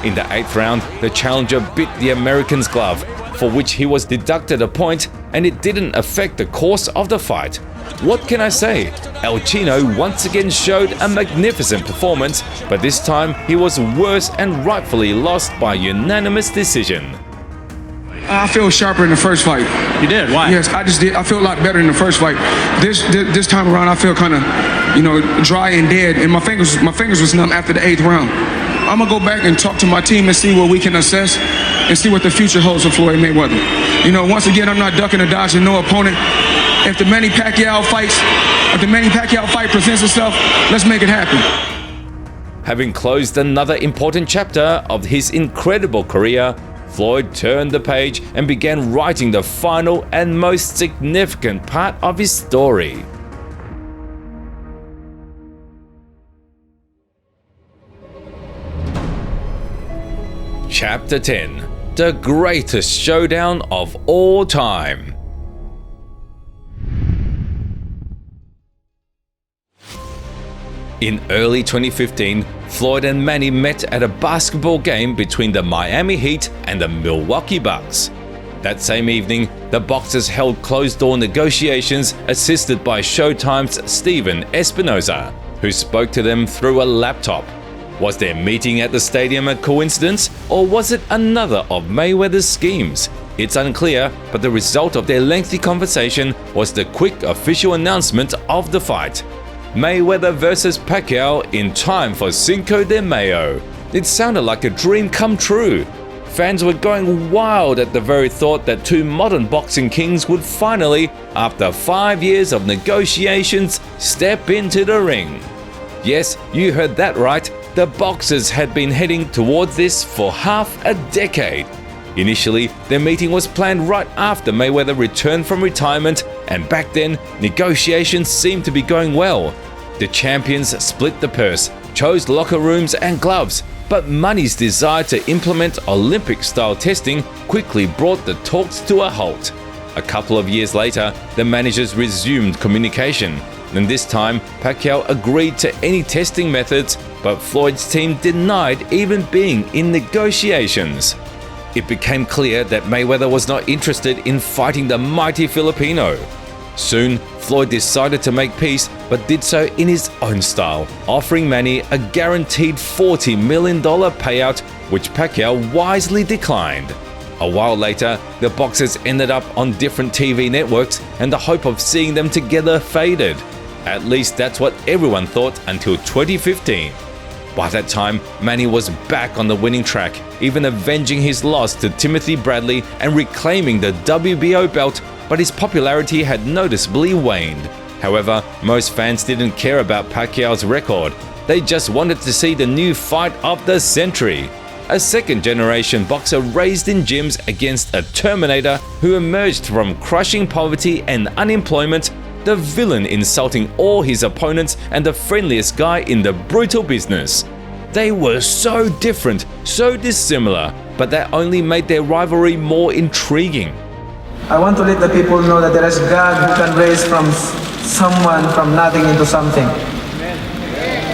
[SPEAKER 6] In the 8th round, the challenger bit the American's glove, for which he was deducted a point, and it didn't affect the course of the fight. What can I say? El Chino once again showed a magnificent performance, but this time he was worse and rightfully lost by unanimous decision.
[SPEAKER 9] I feel sharper in the first fight.
[SPEAKER 10] You did? Why?
[SPEAKER 9] Yes, I just did. I feel a lot better in the first fight. This time around, I feel kind of, dry and dead, and my fingers was numb after the 8th round. I'm gonna go back and talk to my team and see what we can assess and see what the future holds for Floyd Mayweather. You know, once again, I'm not ducking or dodging no opponent. If the Manny Pacquiao fight presents itself, let's make it happen.
[SPEAKER 6] Having closed another important chapter of his incredible career, Floyd turned the page and began writing the final and most significant part of his story. Chapter 10: The greatest showdown of all time. In early 2015, Floyd and Manny met at a basketball game between the Miami Heat and the Milwaukee Bucks. That same evening, the boxers held closed-door negotiations assisted by Showtime's Steven Espinoza, who spoke to them through a laptop. Was their meeting at the stadium a coincidence, or was it another of Mayweather's schemes? It's unclear, but the result of their lengthy conversation was the quick official announcement of the fight. Mayweather vs Pacquiao in time for Cinco de Mayo. It sounded like a dream come true. Fans were going wild at the very thought that two modern boxing kings would finally, after 5 years of negotiations, step into the ring. Yes, you heard that right. The boxers had been heading towards this for half a decade. Initially, their meeting was planned right after Mayweather returned from retirement, and back then, negotiations seemed to be going well. The champions split the purse, chose locker rooms and gloves, but Manny's desire to implement Olympic-style testing quickly brought the talks to a halt. A couple of years later, the managers resumed communication, and this time Pacquiao agreed to any testing methods, but Floyd's team denied even being in negotiations. It became clear that Mayweather was not interested in fighting the mighty Filipino. Soon, Floyd decided to make peace, but did so in his own style, offering Manny a guaranteed $40 million payout, which Pacquiao wisely declined. A while later, the boxers ended up on different TV networks, and the hope of seeing them together faded. At least that's what everyone thought until 2015. By that time, Manny was back on the winning track, even avenging his loss to Timothy Bradley and reclaiming the WBO belt, but his popularity had noticeably waned. However, most fans didn't care about Pacquiao's record. They just wanted to see the new fight of the century. A second-generation boxer raised in gyms against a Terminator who emerged from crushing poverty and unemployment, the villain insulting all his opponents, and the friendliest guy in the brutal business. They were so different, so dissimilar, but that only made their rivalry more intriguing.
[SPEAKER 2] I want to let the people know that there is God who can raise from someone from nothing into something.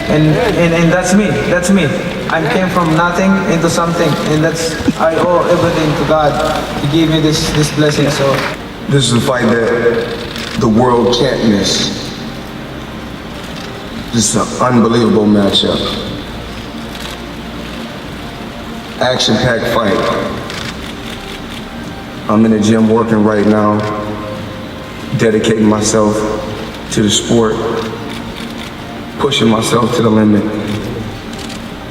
[SPEAKER 2] And that's me. I came from nothing into something, and I owe everything to God to give me this blessing. So
[SPEAKER 11] this is a fight that the world can't miss. This is an unbelievable matchup. Action-packed fight. I'm in the gym working right now, dedicating myself to the sport, pushing myself to the limit,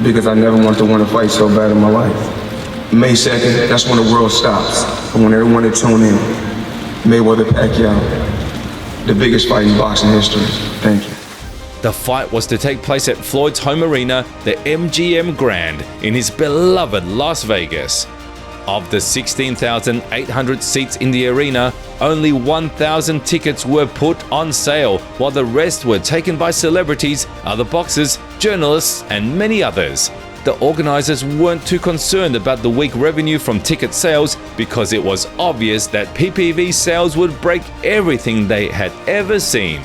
[SPEAKER 11] because I never want to win a fight so bad in my life. May 2nd, that's when the world stops. I want everyone to tune in. Mayweather Pacquiao. The biggest fight in boxing history. Thank you.
[SPEAKER 6] The fight was to take place at Floyd's home arena, the MGM Grand, in his beloved Las Vegas. Of the 16,800 seats in the arena, only 1,000 tickets were put on sale, while the rest were taken by celebrities, other boxers, journalists, and many others. The organizers weren't too concerned about the weak revenue from ticket sales because it was obvious that PPV sales would break everything they had ever seen.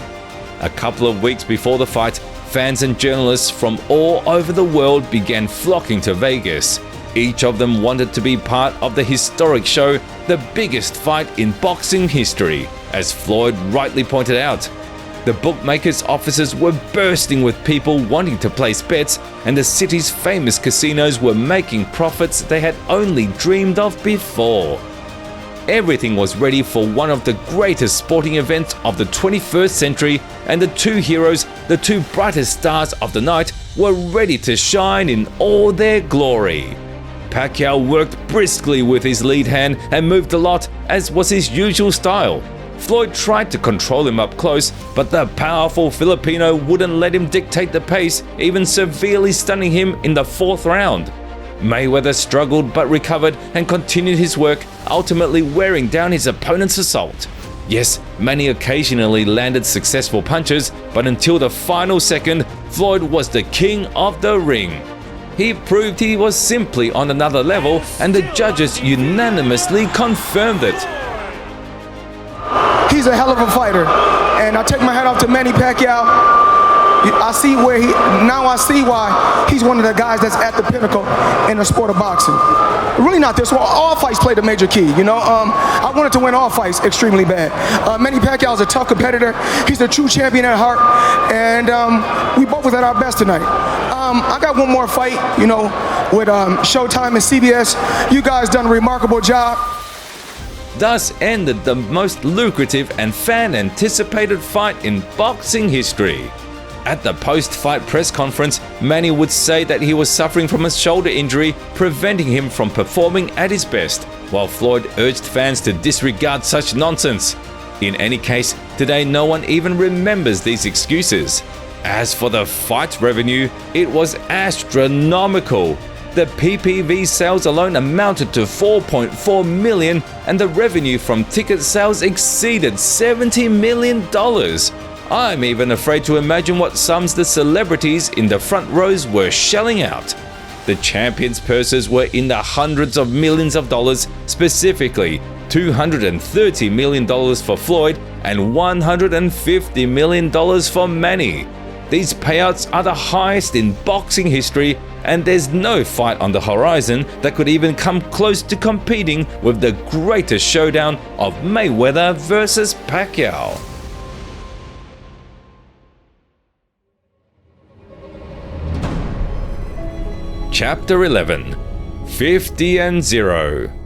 [SPEAKER 6] A couple of weeks before the fight, fans and journalists from all over the world began flocking to Vegas. Each of them wanted to be part of the historic show, the biggest fight in boxing history, as Floyd rightly pointed out. The bookmakers' offices were bursting with people wanting to place bets, and the city's famous casinos were making profits they had only dreamed of before. Everything was ready for one of the greatest sporting events of the 21st century, and the two heroes, the two brightest stars of the night, were ready to shine in all their glory. Pacquiao worked briskly with his lead hand and moved a lot, as was his usual style. Floyd tried to control him up close, but the powerful Filipino wouldn't let him dictate the pace, even severely stunning him in the 4th round. Mayweather struggled but recovered and continued his work, ultimately wearing down his opponent's assault. Yes, Manny occasionally landed successful punches, but until the final second, Floyd was the king of the ring. He proved he was simply on another level, and the judges unanimously confirmed it.
[SPEAKER 9] He's a hell of a fighter, and I take my hat off to Manny Pacquiao. I see why he's one of the guys that's at the pinnacle in the sport of boxing. Really not this one. All fights played a major key, you know. I wanted to win all fights extremely bad. Manny Pacquiao is a tough competitor. He's a true champion at heart, and we both was at our best tonight. I got one more fight, you know, with Showtime and CBS. You guys done a remarkable job.
[SPEAKER 6] Thus ended the most lucrative and fan-anticipated fight in boxing history. At the post-fight press conference, Manny would say that he was suffering from a shoulder injury, preventing him from performing at his best, while Floyd urged fans to disregard such nonsense. In any case, today no one even remembers these excuses. As for the fight revenue, it was astronomical. The PPV sales alone amounted to $4.4 million, and the revenue from ticket sales exceeded $70 million. I'm even afraid to imagine what sums the celebrities in the front rows were shelling out. The champions' purses were in the hundreds of millions of dollars, specifically $230 million for Floyd and $150 million for Manny. These payouts are the highest in boxing history, and there's no fight on the horizon that could even come close to competing with the greatest showdown of Mayweather versus Pacquiao. Chapter 11: 50-0.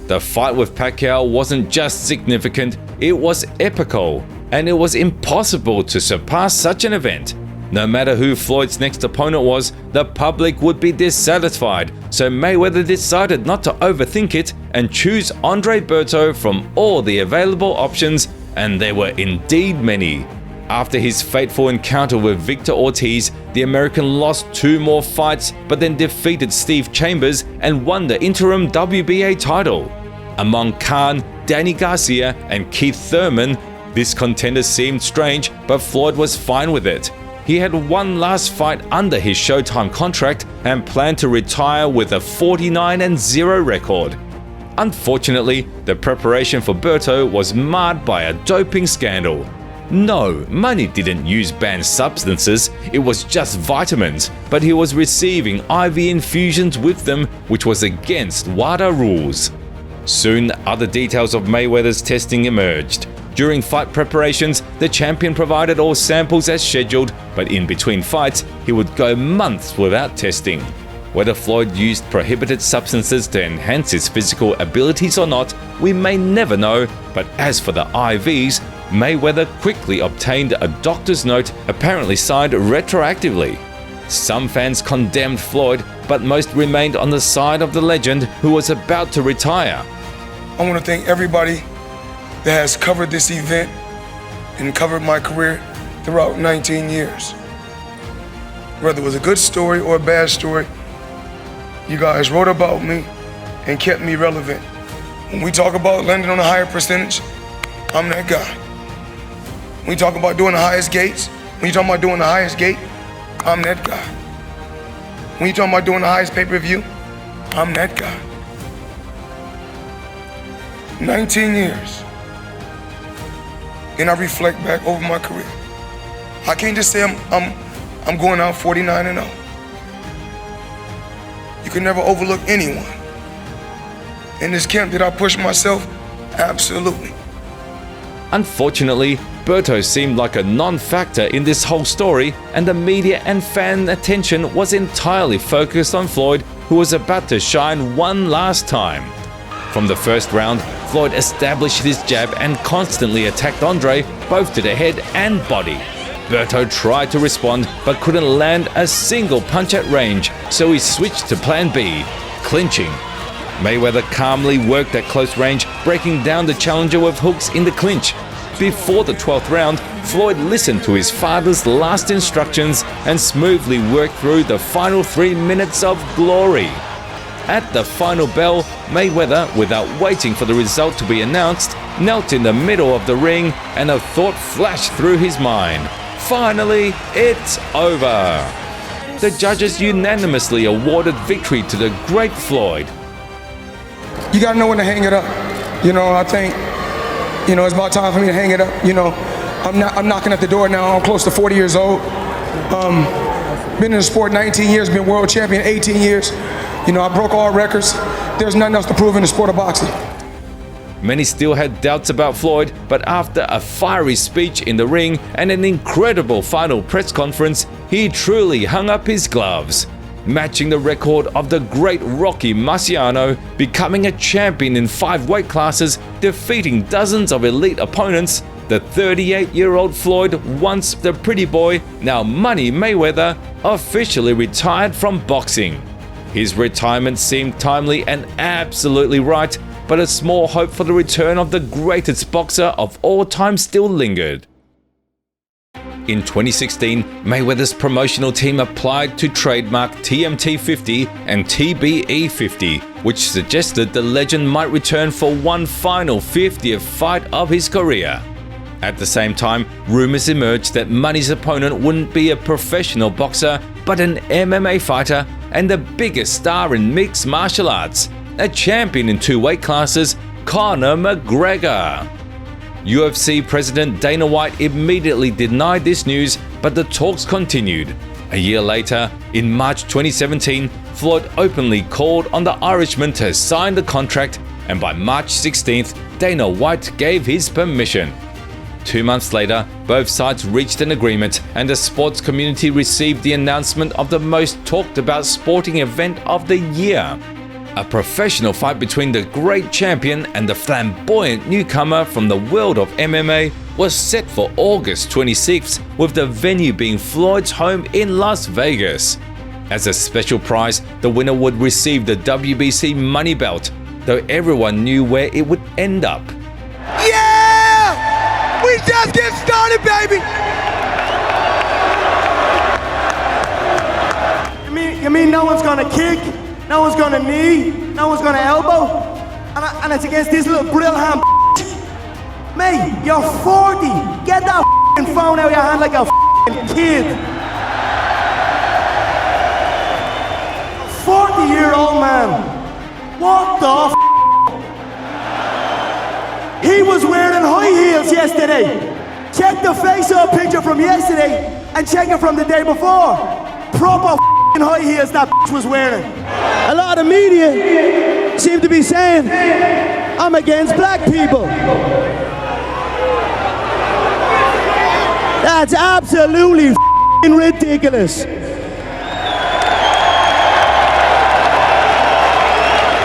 [SPEAKER 6] The fight with Pacquiao wasn't just significant, it was epical, and it was impossible to surpass such an event. No matter who Floyd's next opponent was, the public would be dissatisfied, so Mayweather decided not to overthink it and choose Andre Berto from all the available options, and there were indeed many. After his fateful encounter with Victor Ortiz, the American lost 2 more fights but then defeated Steve Chambers and won the interim WBA title. Among Khan, Danny Garcia, and Keith Thurman, this contender seemed strange, but Floyd was fine with it. He had one last fight under his Showtime contract and planned to retire with a 49-0 record. Unfortunately, the preparation for Berto was marred by a doping scandal. No, Manny didn't use banned substances, it was just vitamins, but he was receiving IV infusions with them, which was against WADA rules. Soon, other details of Mayweather's testing emerged. During fight preparations, the champion provided all samples as scheduled, but in between fights, he would go months without testing. Whether Floyd used prohibited substances to enhance his physical abilities or not, we may never know, but as for the IVs, Mayweather quickly obtained a doctor's note apparently signed retroactively. Some fans condemned Floyd, but most remained on the side of the legend who was about to retire.
[SPEAKER 9] I want to thank everybody that has covered this event and covered my career throughout 19 years. Whether it was a good story or a bad story, you guys wrote about me and kept me relevant. When we talk about landing on a higher percentage, I'm that guy. When we talk about doing the highest gates, when you talk about doing the highest gate, I'm that guy. When you talk about doing the highest pay-per-view, I'm that guy. 19 years. And I reflect back over my career. I can't just say I'm going out 49-0. You can never overlook anyone. In this camp, did I push myself? Absolutely.
[SPEAKER 6] Unfortunately, Berto seemed like a non-factor in this whole story, and the media and fan attention was entirely focused on Floyd, who was about to shine one last time. From the first round, Floyd established his jab and constantly attacked Andre both to the head and body. Berto tried to respond but couldn't land a single punch at range, so he switched to plan B, clinching. Mayweather calmly worked at close range, breaking down the challenger with hooks in the clinch. Before the 12th round, Floyd listened to his father's last instructions and smoothly worked through the final 3 minutes of glory. At the final bell, Mayweather, without waiting for the result to be announced, knelt in the middle of the ring and a thought flashed through his mind. Finally, it's over. The judges unanimously awarded victory to the great Floyd.
[SPEAKER 9] You gotta know when to hang it up. I think, it's about time for me to hang it up. I'm knocking at the door now. I'm close to 40 years old. Been in the sport 19 years, been world champion 18 years. I broke all records. There's nothing else to prove in the sport of boxing.
[SPEAKER 6] Many still had doubts about Floyd, but after a fiery speech in the ring and an incredible final press conference, he truly hung up his gloves. Matching the record of the great Rocky Marciano, becoming a champion in 5 weight classes, defeating dozens of elite opponents, the 38-year-old Floyd, once the pretty boy, now Money Mayweather, officially retired from boxing. His retirement seemed timely and absolutely right, but a small hope for the return of the greatest boxer of all time still lingered. In 2016, Mayweather's promotional team applied to trademark TMT 50 and TBE 50, which suggested the legend might return for one final 50th fight of his career. At the same time, rumors emerged that Money's opponent wouldn't be a professional boxer, but an MMA fighter and the biggest star in mixed martial arts, a champion in 2 weight classes, Conor McGregor. UFC President Dana White immediately denied this news, but the talks continued. A year later, in March 2017, Floyd openly called on the Irishman to sign the contract, and by March 16th, Dana White gave his permission. 2 months later, both sides reached an agreement, and the sports community received the announcement of the most talked about sporting event of the year. A professional fight between the great champion and the flamboyant newcomer from the world of MMA was set for August 26th, with the venue being Floyd's home in Las Vegas. As a special prize, the winner would receive the WBC money belt, though everyone knew where it would end up.
[SPEAKER 21] Yeah! We just get started, baby! You mean no one's gonna kick? No one's gonna knee, no one's gonna elbow, and it's against this little Brilham. Mate, you're 40. Get that phone out of your hand like a kid. 40-year-old man. What the He was wearing high heels yesterday. Check the face-off picture from yesterday and check it from the day before. Proper high heels that was wearing. A lot of media seem to be saying I'm against black people. That's absolutely ridiculous.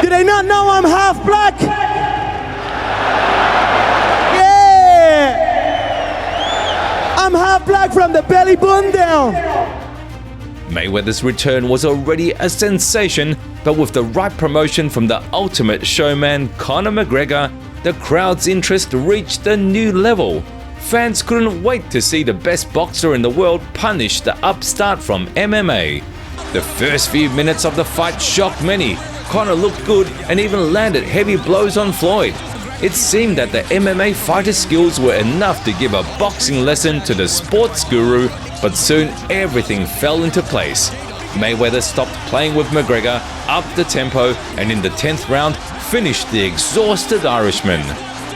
[SPEAKER 21] Do they not know I'm half black? Yeah! I'm half black from the belly button down.
[SPEAKER 6] Mayweather's return was already a sensation, but with the right promotion from the ultimate showman Conor McGregor, the crowd's interest reached a new level. Fans couldn't wait to see the best boxer in the world punish the upstart from MMA. The first few minutes of the fight shocked many. Conor looked good and even landed heavy blows on Floyd. It seemed that the MMA fighter's skills were enough to give a boxing lesson to the sports guru, but soon everything fell into place. Mayweather stopped playing with McGregor, upped the tempo, and in the 10th round finished the exhausted Irishman.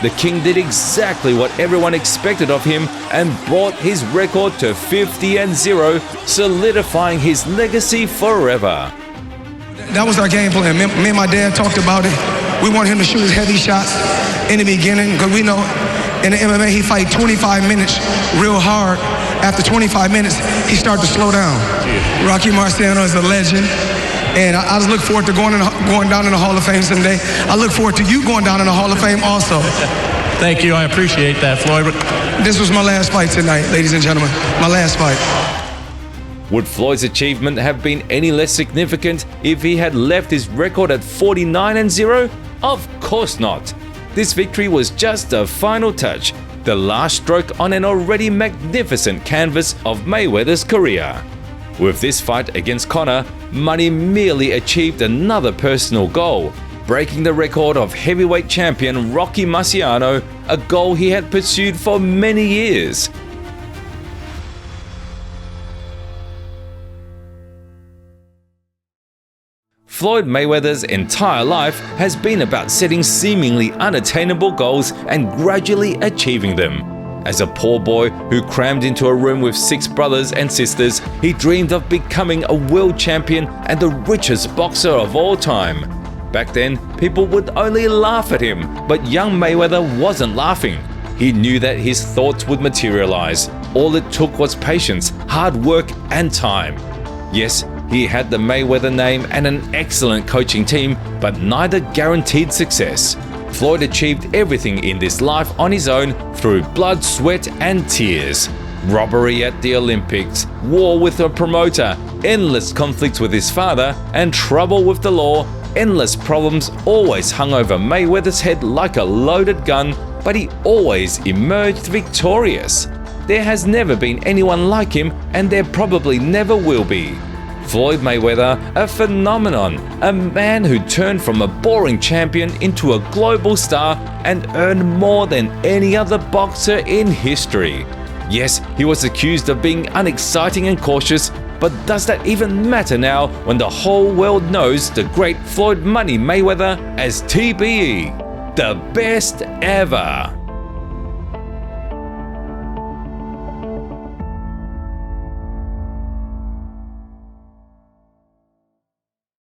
[SPEAKER 6] The King did exactly what everyone expected of him and brought his record to 50-0, solidifying his legacy forever.
[SPEAKER 9] That was our game plan. Me and my dad talked about it. We want him to shoot his heavy shots in the beginning, because we know in the MMA he fight 25 minutes real hard. After 25 minutes, he started to slow down. Rocky Marciano is a legend, and I just look forward to going down in the Hall of Fame someday. I look forward to you going down in the Hall of Fame also.
[SPEAKER 13] Thank you. I appreciate that, Floyd.
[SPEAKER 14] This was my last fight tonight, ladies and gentlemen. My last fight.
[SPEAKER 6] Would Floyd's achievement have been any less significant if he had left his record at 49-0? Of course not. This victory was just a final touch, the last stroke on an already magnificent canvas of Mayweather's career. With this fight against Conor, Manny merely achieved another personal goal, breaking the record of heavyweight champion Rocky Marciano, a goal he had pursued for many years. Floyd Mayweather's entire life has been about setting seemingly unattainable goals and gradually achieving them. As a poor boy who crammed into a room with 6 brothers and sisters, he dreamed of becoming a world champion and the richest boxer of all time. Back then, people would only laugh at him, but young Mayweather wasn't laughing. He knew that his thoughts would materialize. All it took was patience, hard work, and time. Yes, he had the Mayweather name and an excellent coaching team, but neither guaranteed success. Floyd achieved everything in this life on his own through blood, sweat, and tears. Robbery at the Olympics, war with a promoter, endless conflicts with his father, and trouble with the law. Endless problems always hung over Mayweather's head like a loaded gun, but he always emerged victorious. There has never been anyone like him, and there probably never will be. Floyd Mayweather, a phenomenon, a man who turned from a boring champion into a global star and earned more than any other boxer in history. Yes, he was accused of being unexciting and cautious, but does that even matter now when the whole world knows the great Floyd Money Mayweather as TBE, the best ever?